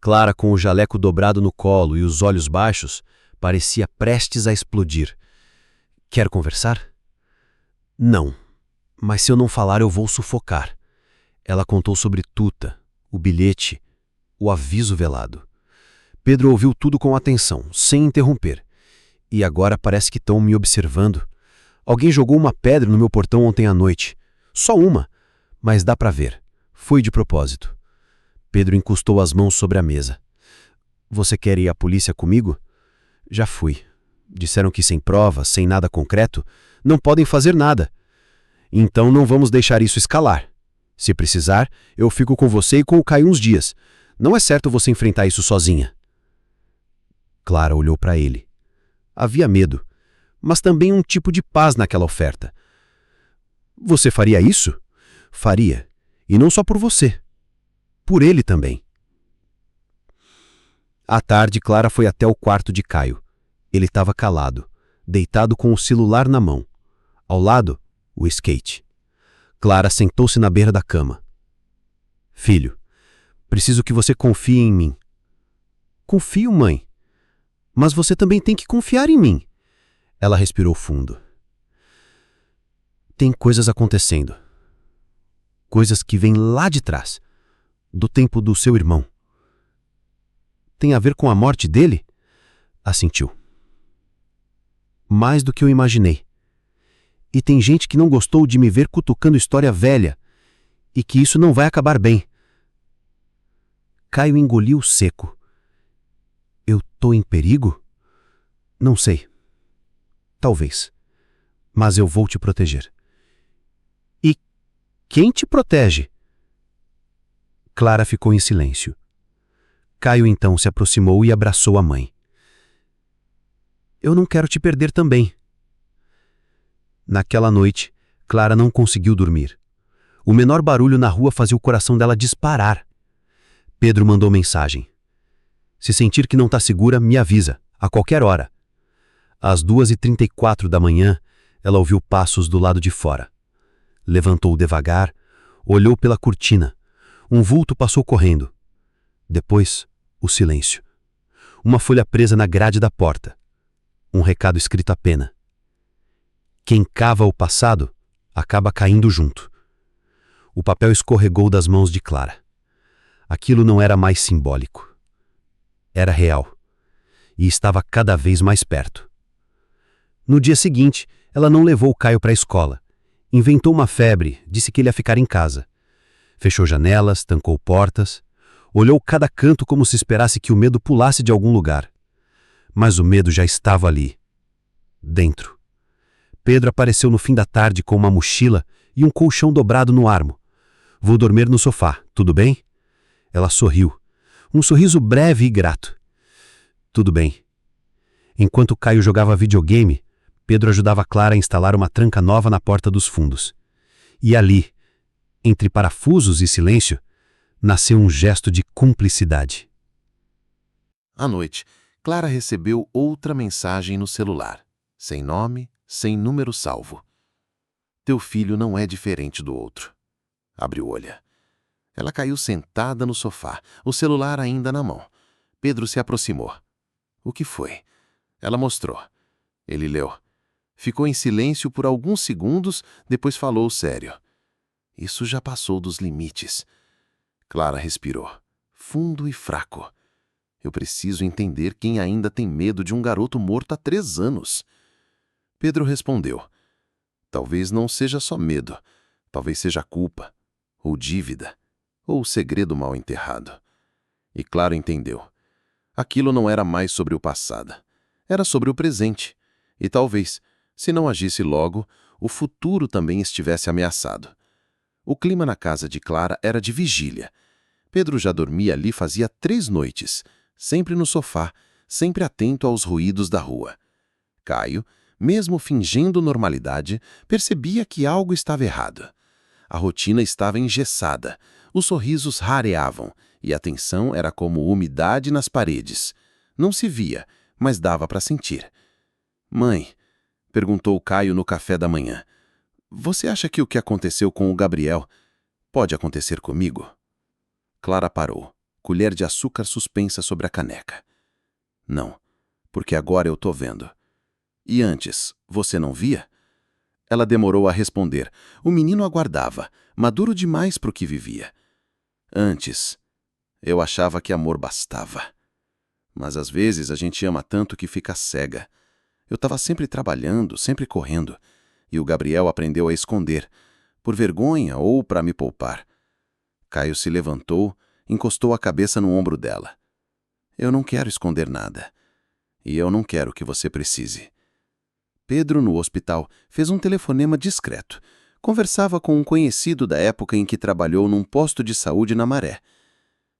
Clara, com o jaleco dobrado no colo e os olhos baixos, parecia prestes a explodir. Quer conversar? Não. Mas se eu não falar, eu vou sufocar. Ela contou sobre Tuta, o bilhete, o aviso velado. Pedro ouviu tudo com atenção, sem interromper. E agora parece que estão me observando. Alguém jogou uma pedra no meu portão ontem à noite. Só uma, mas dá para ver. Foi de propósito. Pedro encostou as mãos sobre a mesa. Você quer ir à polícia comigo? Já fui. Disseram que sem prova, sem nada concreto, não podem fazer nada. Então não vamos deixar isso escalar. Se precisar, eu fico com você e com o Caio uns dias. Não é certo você enfrentar isso sozinha. Clara olhou para ele. Havia medo, mas também um tipo de paz naquela oferta. Você faria isso? Faria. E não só por você. Por ele também. À tarde, Clara foi até o quarto de Caio. Ele estava calado, deitado com o celular na mão. Ao lado, o skate. Clara sentou-se na beira da cama. Filho, preciso que você confie em mim. Confio, mãe. Mas você também tem que confiar em mim. Ela respirou fundo. Tem coisas acontecendo. Coisas que vêm lá de trás, do tempo do seu irmão. Tem a ver com a morte dele? Assentiu. Mais do que eu imaginei. E tem gente que não gostou de me ver cutucando história velha, e que isso não vai acabar bem. Caio engoliu seco. Eu tô em perigo? Não sei. Talvez. Mas eu vou te proteger. E quem te protege? Clara ficou em silêncio. Caio então se aproximou e abraçou a mãe. Eu não quero te perder também. Naquela noite, Clara não conseguiu dormir. O menor barulho na rua fazia o coração dela disparar. Pedro mandou mensagem. Se sentir que não está segura, me avisa, a qualquer hora. Às 2h34 da manhã, ela ouviu passos do lado de fora. Levantou devagar, olhou pela cortina. Um vulto passou correndo. Depois, o silêncio. Uma folha presa na grade da porta. Um recado escrito a pena. Quem cava o passado, acaba caindo junto. O papel escorregou das mãos de Clara. Aquilo não era mais simbólico. Era real. E estava cada vez mais perto. No dia seguinte, ela não levou o Caio para a escola. Inventou uma febre, disse que ele ia ficar em casa. Fechou janelas, tancou portas, olhou cada canto como se esperasse que o medo pulasse de algum lugar. Mas o medo já estava ali, dentro. Pedro apareceu no fim da tarde com uma mochila e um colchão dobrado no armo. Vou dormir no sofá, tudo bem? Ela sorriu. Um sorriso breve e grato. Tudo bem. Enquanto Caio jogava videogame, Pedro ajudava Clara a instalar uma tranca nova na porta dos fundos. E ali, entre parafusos e silêncio, nasceu um gesto de cumplicidade. À noite, Clara recebeu outra mensagem no celular. Sem nome, sem número salvo. Teu filho não é diferente do outro. Abre o olho. Ela caiu sentada no sofá, o celular ainda na mão. Pedro se aproximou. O que foi? Ela mostrou. Ele leu. Ficou em silêncio por alguns segundos, depois falou sério. Isso já passou dos limites. Clara respirou, fundo e fraco. Eu preciso entender quem ainda tem medo de um garoto morto há 3 anos. Pedro respondeu. Talvez não seja só medo. Talvez seja culpa, ou dívida, ou segredo mal enterrado. E Clara entendeu. Aquilo não era mais sobre o passado. Era sobre o presente. E talvez, se não agisse logo, o futuro também estivesse ameaçado. O clima na casa de Clara era de vigília. Pedro já dormia ali fazia 3 noites, sempre no sofá, sempre atento aos ruídos da rua. Caio, mesmo fingindo normalidade, percebia que algo estava errado. A rotina estava engessada, os sorrisos rareavam, e a tensão era como umidade nas paredes. Não se via, mas dava para sentir. Mãe, perguntou Caio no café da manhã, você acha que o que aconteceu com o Gabriel pode acontecer comigo? Clara parou, colher de açúcar suspensa sobre a caneca. Não, porque agora eu tô vendo. E antes, você não via? Ela demorou a responder. O menino aguardava, maduro demais para o que vivia. Antes, eu achava que amor bastava. Mas às vezes a gente ama tanto que fica cega. Eu estava sempre trabalhando, sempre correndo. E o Gabriel aprendeu a esconder, por vergonha ou para me poupar. Caio se levantou, encostou a cabeça no ombro dela. Eu não quero esconder nada. E eu não quero que você precise. Pedro, no hospital, fez um telefonema discreto. Conversava com um conhecido da época em que trabalhou num posto de saúde na Maré.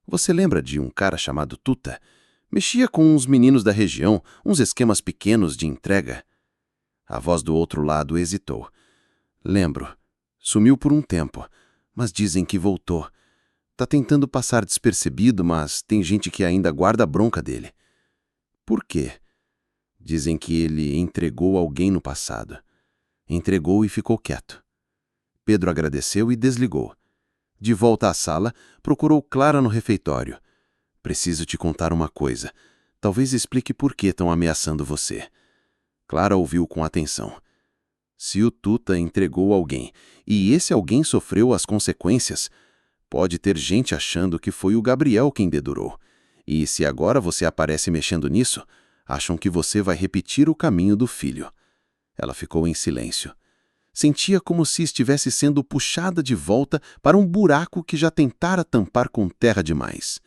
Você lembra de um cara chamado Tuta? Mexia com uns meninos da região, uns esquemas pequenos de entrega. A voz do outro lado hesitou. Lembro. Sumiu por um tempo, mas dizem que voltou. Tá tentando passar despercebido, mas tem gente que ainda guarda a bronca dele. Por quê? Dizem que ele entregou alguém no passado. Entregou e ficou quieto. Pedro agradeceu e desligou. De volta à sala, procurou Clara no refeitório. Preciso te contar uma coisa. Talvez explique por que estão ameaçando você. Clara ouviu com atenção. Se o Tuta entregou alguém, e esse alguém sofreu as consequências, pode ter gente achando que foi o Gabriel quem dedurou. E se agora você aparece mexendo nisso, acham que você vai repetir o caminho do filho. Ela ficou em silêncio. Sentia como se estivesse sendo puxada de volta para um buraco que já tentara tampar com terra demais.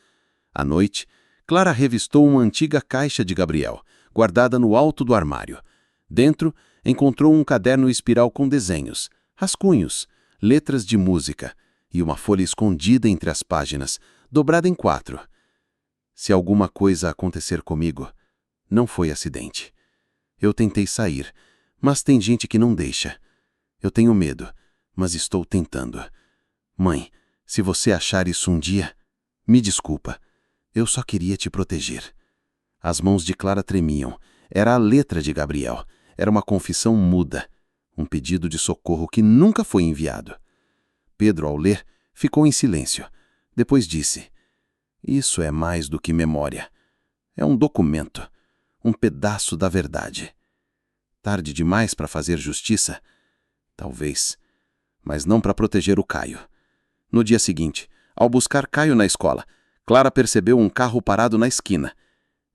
À noite, Clara revistou uma antiga caixa de Gabriel, guardada no alto do armário. Dentro, encontrou um caderno espiral com desenhos, rascunhos, letras de música e uma folha escondida entre as páginas, dobrada em 4. Se alguma coisa acontecer comigo, não foi acidente. Eu tentei sair, mas tem gente que não deixa. Eu tenho medo, mas estou tentando. Mãe, se você achar isso um dia, me desculpa. Eu só queria te proteger. As mãos de Clara tremiam. Era a letra de Gabriel. Era uma confissão muda. Um pedido de socorro que nunca foi enviado. Pedro, ao ler, ficou em silêncio. Depois disse: isso é mais do que memória. É um documento. Um pedaço da verdade. Tarde demais para fazer justiça? Talvez. Mas não para proteger o Caio. No dia seguinte, ao buscar Caio na escola, Clara percebeu um carro parado na esquina.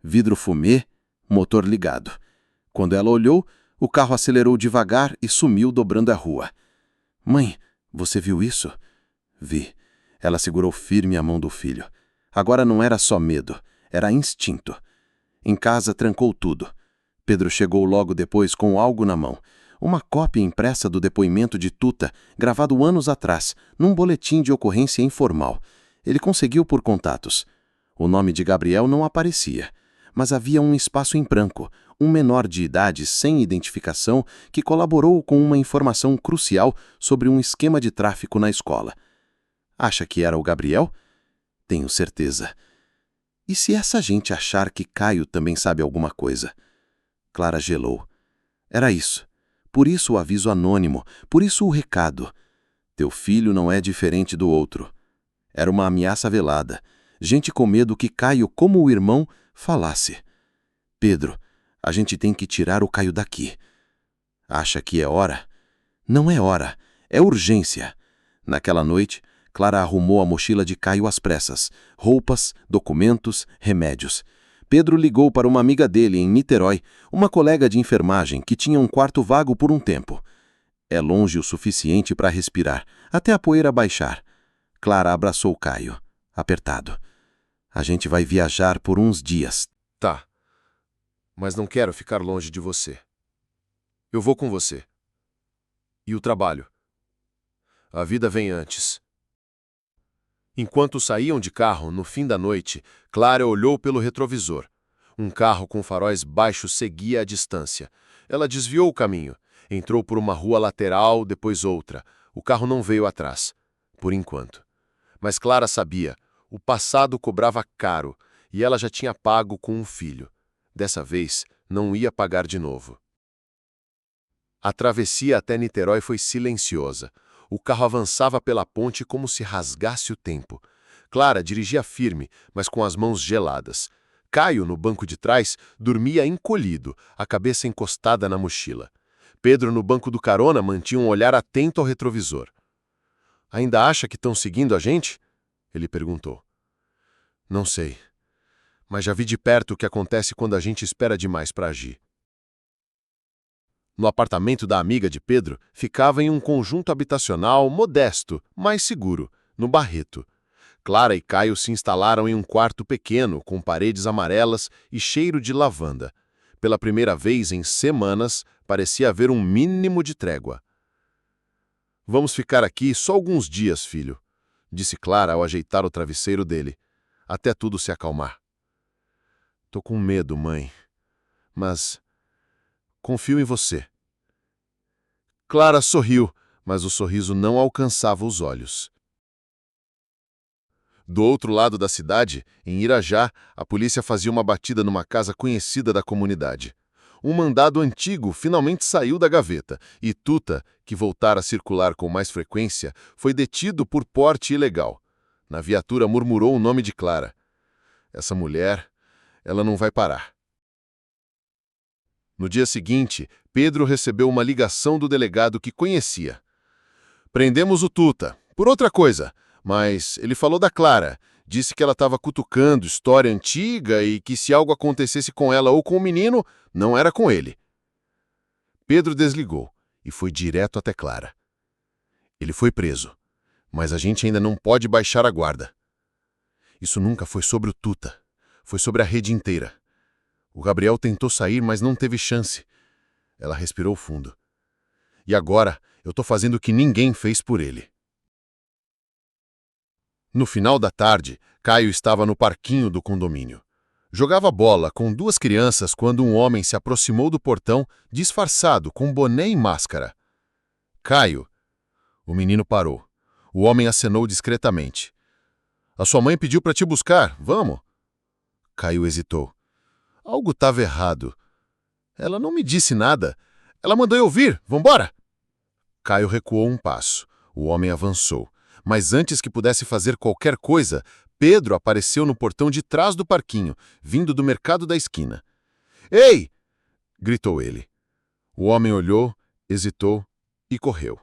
Vidro fumê, motor ligado. Quando ela olhou, o carro acelerou devagar e sumiu dobrando a rua. Mãe, você viu isso? Vi. Ela segurou firme a mão do filho. Agora não era só medo, era instinto. Em casa trancou tudo. Pedro chegou logo depois com algo na mão. Uma cópia impressa do depoimento de Tuta, gravado anos atrás, num boletim de ocorrência informal. Ele conseguiu por contatos. O nome de Gabriel não aparecia, mas havia um espaço em branco, um menor de idade sem identificação que colaborou com uma informação crucial sobre um esquema de tráfico na escola. Acha que era o Gabriel? Tenho certeza. E se essa gente achar que Caio também sabe alguma coisa? Clara gelou. Era isso. Por isso o aviso anônimo, por isso o recado. Teu filho não é diferente do outro. Era uma ameaça velada. Gente com medo que Caio, como o irmão, falasse. Pedro, a gente tem que tirar o Caio daqui. Acha que é hora? Não é hora. É urgência. Naquela noite, Clara arrumou a mochila de Caio às pressas. Roupas, documentos, remédios. Pedro ligou para uma amiga dele em Niterói, uma colega de enfermagem que tinha um quarto vago por um tempo. É longe o suficiente para respirar, até a poeira baixar. Clara abraçou Caio, apertado. A gente vai viajar por uns dias. Tá, mas não quero ficar longe de você. Eu vou com você. E o trabalho? A vida vem antes. Enquanto saíam de carro, no fim da noite, Clara olhou pelo retrovisor. Um carro com faróis baixos seguia à distância. Ela desviou o caminho. Entrou por uma rua lateral, depois outra. O carro não veio atrás, por enquanto. Mas Clara sabia, o passado cobrava caro, e ela já tinha pago com um filho. Dessa vez, não ia pagar de novo. A travessia até Niterói foi silenciosa. O carro avançava pela ponte como se rasgasse o tempo. Clara dirigia firme, mas com as mãos geladas. Caio, no banco de trás, dormia encolhido, a cabeça encostada na mochila. Pedro, no banco do carona, mantinha um olhar atento ao retrovisor. "Ainda acha que estão seguindo a gente?" Ele perguntou. "Não sei, mas já vi de perto o que acontece quando a gente espera demais para agir." No apartamento da amiga de Pedro, ficava em um conjunto habitacional modesto, mas seguro, no Barreto. Clara e Caio se instalaram em um quarto pequeno, com paredes amarelas e cheiro de lavanda. Pela primeira vez em semanas, parecia haver um mínimo de trégua. "Vamos ficar aqui só alguns dias, filho", disse Clara ao ajeitar o travesseiro dele, até tudo se acalmar. "Tô com medo, mãe, mas confio em você." Clara sorriu, mas o sorriso não alcançava os olhos. Do outro lado da cidade, em Irajá, a polícia fazia uma batida numa casa conhecida da comunidade. Um mandado antigo finalmente saiu da gaveta, e Tuta, que voltara a circular com mais frequência, foi detido por porte ilegal. Na viatura murmurou o nome de Clara. "Essa mulher, ela não vai parar." No dia seguinte, Pedro recebeu uma ligação do delegado que conhecia. "Prendemos o Tuta, por outra coisa, mas ele falou da Clara. Disse que ela estava cutucando história antiga e que se algo acontecesse com ela ou com o menino, não era com ele." Pedro desligou e foi direto até Clara. "Ele foi preso, mas a gente ainda não pode baixar a guarda. Isso nunca foi sobre o Tuta, foi sobre a rede inteira. O Gabriel tentou sair, mas não teve chance." Ela respirou fundo. "E agora, eu tô fazendo o que ninguém fez por ele." No final da tarde, Caio estava no parquinho do condomínio. Jogava bola com duas crianças quando um homem se aproximou do portão, disfarçado, com boné e máscara. "Caio." O menino parou. O homem acenou discretamente. "A sua mãe pediu para te buscar, vamos?" Caio hesitou. Algo estava errado. "Ela não me disse nada. Ela mandou eu vir. Vambora!" Caio recuou um passo. O homem avançou. Mas antes que pudesse fazer qualquer coisa, Pedro apareceu no portão de trás do parquinho, vindo do mercado da esquina. "Ei!" gritou ele. O homem olhou, hesitou e correu.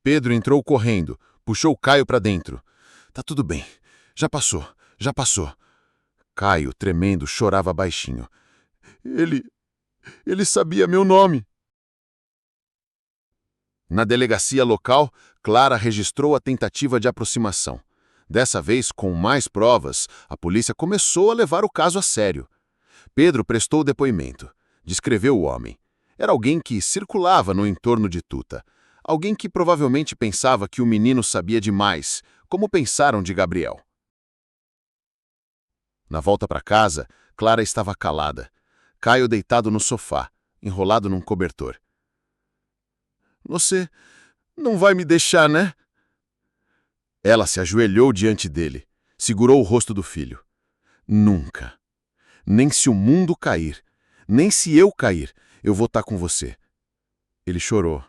Pedro entrou correndo, puxou Caio para dentro. "Tá tudo bem. Já passou, já passou." Caio, tremendo, chorava baixinho. Ele sabia meu nome." Na delegacia local, Clara registrou a tentativa de aproximação. Dessa vez, com mais provas, a polícia começou a levar o caso a sério. Pedro prestou depoimento. Descreveu o homem. Era alguém que circulava no entorno de Tuta. Alguém que provavelmente pensava que o menino sabia demais, como pensaram de Gabriel. Na volta para casa, Clara estava calada. Caio deitado no sofá, enrolado num cobertor. Você não vai me deixar, né? Ela se ajoelhou diante dele, segurou o rosto do filho. Nunca. Nem se o mundo cair, nem se eu cair, eu vou estar com você. Ele chorou.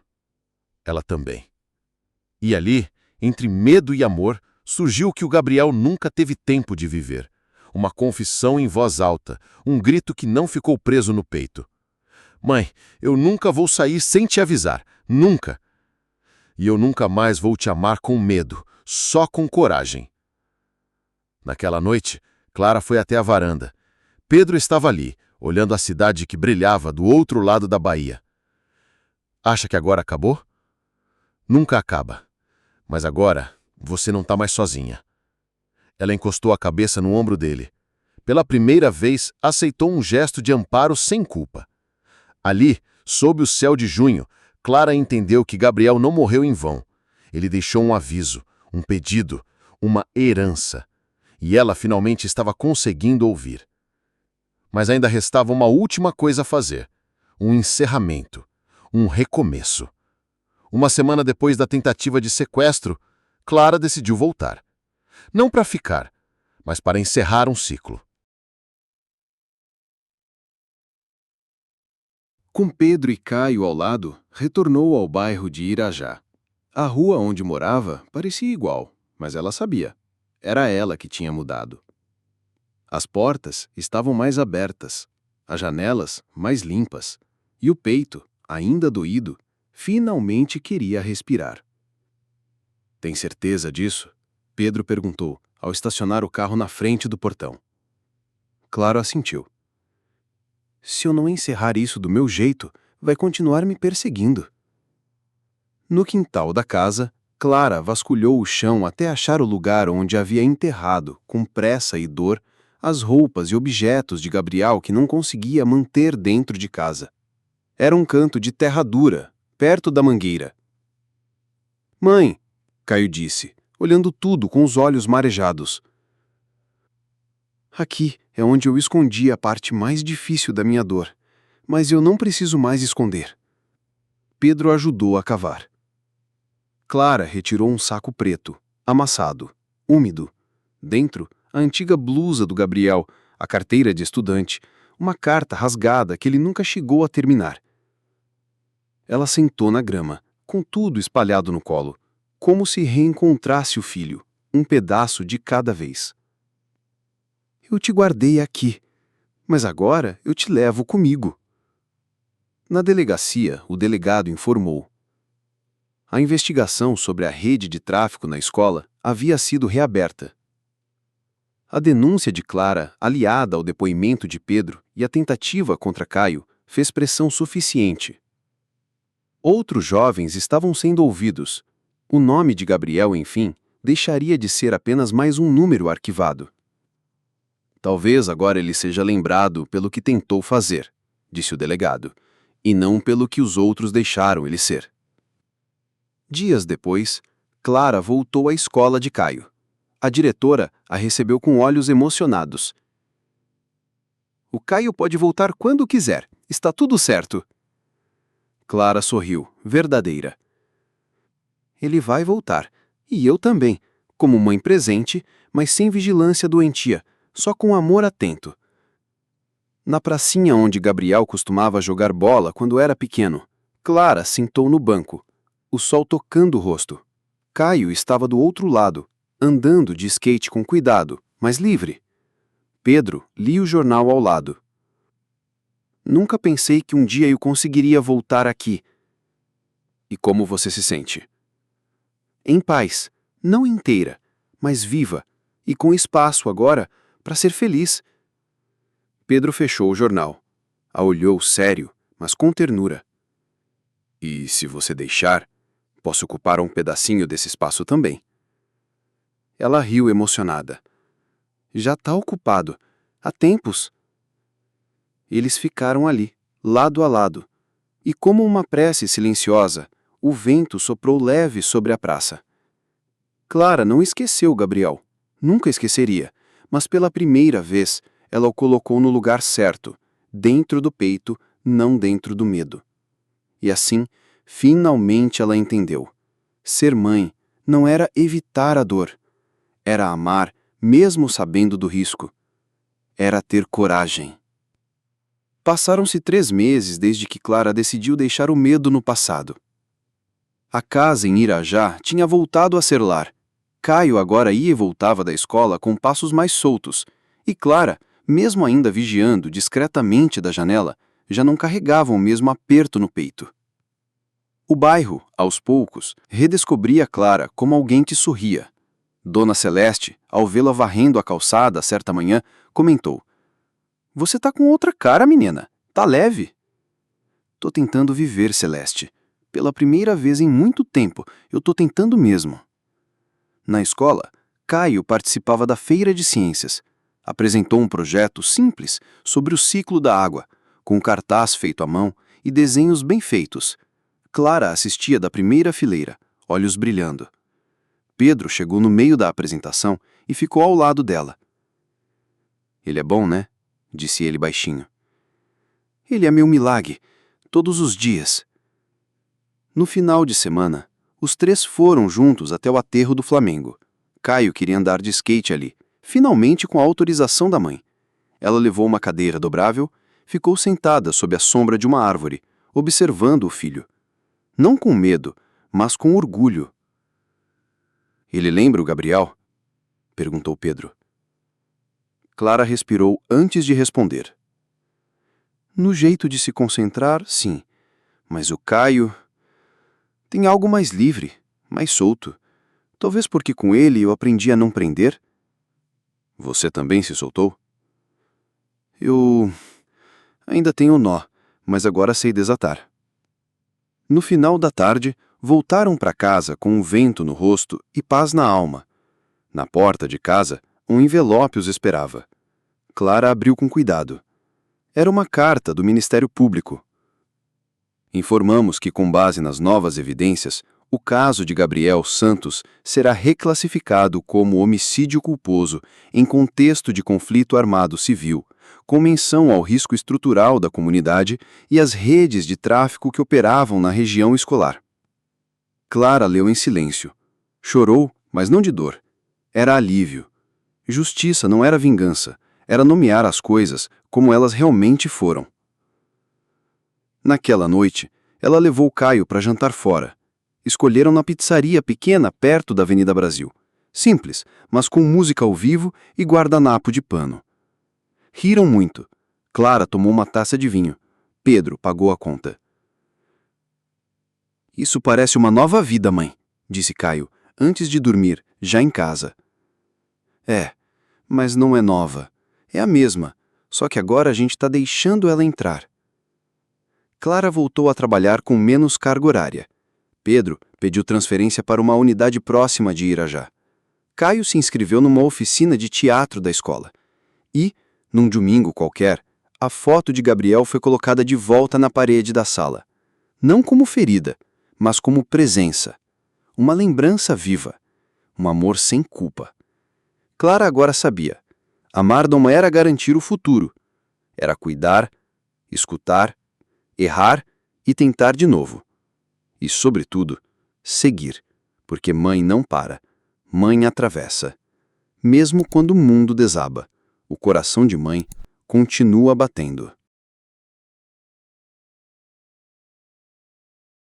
Ela também. E ali, entre medo e amor, surgiu o que o Gabriel nunca teve tempo de viver. Uma confissão em voz alta, um grito que não ficou preso no peito. Mãe, eu nunca vou sair sem te avisar. Nunca. E eu nunca mais vou te amar com medo, só com coragem. Naquela noite, Clara foi até a varanda. Pedro estava ali, olhando a cidade que brilhava do outro lado da baía. Acha que agora acabou? Nunca acaba. Mas agora, você não está mais sozinha. Ela encostou a cabeça no ombro dele. Pela primeira vez, aceitou um gesto de amparo sem culpa. Ali, sob o céu de junho, Clara entendeu que Gabriel não morreu em vão. Ele deixou um aviso, um pedido, uma herança. E ela finalmente estava conseguindo ouvir. Mas ainda restava uma última coisa a fazer. Um encerramento. Um recomeço. Uma semana depois da tentativa de sequestro, Clara decidiu voltar. Não para ficar, mas para encerrar um ciclo. Com Pedro e Caio ao lado, retornou ao bairro de Irajá. A rua onde morava parecia igual, mas ela sabia. Era ela que tinha mudado. As portas estavam mais abertas, as janelas mais limpas, e o peito, ainda doído, finalmente queria respirar. Tem certeza disso? Pedro perguntou, ao estacionar o carro na frente do portão. Clara assentiu. Se eu não encerrar isso do meu jeito, vai continuar me perseguindo. No quintal da casa, Clara vasculhou o chão até achar o lugar onde havia enterrado, com pressa e dor, as roupas e objetos de Gabriel que não conseguia manter dentro de casa. Era um canto de terra dura, perto da mangueira. Mãe, Caio disse, olhando tudo com os olhos marejados. Aqui é onde eu escondi a parte mais difícil da minha dor, mas eu não preciso mais esconder. Pedro ajudou a cavar. Clara retirou um saco preto, amassado, úmido. Dentro, a antiga blusa do Gabriel, a carteira de estudante, uma carta rasgada que ele nunca chegou a terminar. Ela sentou na grama, com tudo espalhado no colo, como se reencontrasse o filho, um pedaço de cada vez. Eu te guardei aqui, mas agora eu te levo comigo. Na delegacia, o delegado informou. A investigação sobre a rede de tráfico na escola havia sido reaberta. A denúncia de Clara, aliada ao depoimento de Pedro e a tentativa contra Caio, fez pressão suficiente. Outros jovens estavam sendo ouvidos. O nome de Gabriel, enfim, deixaria de ser apenas mais um número arquivado. Talvez agora ele seja lembrado pelo que tentou fazer, disse o delegado, e não pelo que os outros deixaram ele ser. Dias depois, Clara voltou à escola de Caio. A diretora a recebeu com olhos emocionados. O Caio pode voltar quando quiser, está tudo certo. Clara sorriu, verdadeira. Ele vai voltar, e eu também, como mãe presente, mas sem vigilância doentia, só com amor atento. Na pracinha onde Gabriel costumava jogar bola quando era pequeno, Clara sentou no banco, o sol tocando o rosto. Caio estava do outro lado, andando de skate com cuidado, mas livre. Pedro lia o jornal ao lado. Nunca pensei que um dia eu conseguiria voltar aqui. E como você se sente? Em paz, não inteira, mas viva, e com espaço agora para ser feliz. Pedro fechou o jornal. A olhou sério, mas com ternura. E se você deixar, posso ocupar um pedacinho desse espaço também. Ela riu emocionada. Já está ocupado. Há tempos. Eles ficaram ali, lado a lado. E como uma prece silenciosa, o vento soprou leve sobre a praça. Clara não esqueceu Gabriel. Nunca esqueceria. Mas pela primeira vez, ela o colocou no lugar certo, dentro do peito, não dentro do medo. E assim, finalmente ela entendeu. Ser mãe não era evitar a dor, era amar mesmo sabendo do risco. Era ter coragem. Passaram-se 3 meses desde que Clara decidiu deixar o medo no passado. A casa em Irajá tinha voltado a ser lar. Caio agora ia e voltava da escola com passos mais soltos, e Clara, mesmo ainda vigiando discretamente da janela, já não carregava o mesmo aperto no peito. O bairro, aos poucos, redescobria Clara como alguém que sorria. Dona Celeste, ao vê-la varrendo a calçada certa manhã, comentou: "Você tá com outra cara, menina. Tá leve." "Tô tentando viver, Celeste. Pela primeira vez em muito tempo, eu tô tentando mesmo." Na escola, Caio participava da feira de ciências. Apresentou um projeto simples sobre o ciclo da água, com um cartaz feito à mão e desenhos bem feitos. Clara assistia da primeira fileira, olhos brilhando. Pedro chegou no meio da apresentação e ficou ao lado dela. "Ele é bom, né?" disse ele baixinho. "Ele é meu milagre, todos os dias." No final de semana, os 3 foram juntos até o aterro do Flamengo. Caio queria andar de skate ali, finalmente com a autorização da mãe. Ela levou uma cadeira dobrável, ficou sentada sob a sombra de uma árvore, observando o filho. Não com medo, mas com orgulho. "Ele lembra o Gabriel?" perguntou Pedro. Clara respirou antes de responder. "No jeito de se concentrar, sim. Mas o Caio tem algo mais livre, mais solto. Talvez porque com ele eu aprendi a não prender." "Você também se soltou?" "Eu ainda tenho nó, mas agora sei desatar." No final da tarde, voltaram para casa com um vento no rosto e paz na alma. Na porta de casa, um envelope os esperava. Clara abriu com cuidado. Era uma carta do Ministério Público. "Informamos que, com base nas novas evidências, o caso de Gabriel Santos será reclassificado como homicídio culposo em contexto de conflito armado civil, com menção ao risco estrutural da comunidade e às redes de tráfico que operavam na região escolar." Clara leu em silêncio. Chorou, mas não de dor. Era alívio. Justiça não era vingança, era nomear as coisas como elas realmente foram. Naquela noite, ela levou Caio para jantar fora. Escolheram na pizzaria pequena perto da Avenida Brasil. Simples, mas com música ao vivo e guardanapo de pano. Riram muito. Clara tomou uma taça de vinho. Pedro pagou a conta. "Isso parece uma nova vida, mãe", disse Caio, antes de dormir, já em casa. "É, mas não é nova. É a mesma, só que agora a gente está deixando ela entrar." Clara voltou a trabalhar com menos carga horária. Pedro pediu transferência para uma unidade próxima de Irajá. Caio se inscreveu numa oficina de teatro da escola. E, num domingo qualquer, a foto de Gabriel foi colocada de volta na parede da sala. Não como ferida, mas como presença. Uma lembrança viva. Um amor sem culpa. Clara agora sabia. Amar não era garantir o futuro. Era cuidar, escutar, errar e tentar de novo. E, sobretudo, seguir, porque mãe não para, mãe atravessa. Mesmo quando o mundo desaba, o coração de mãe continua batendo.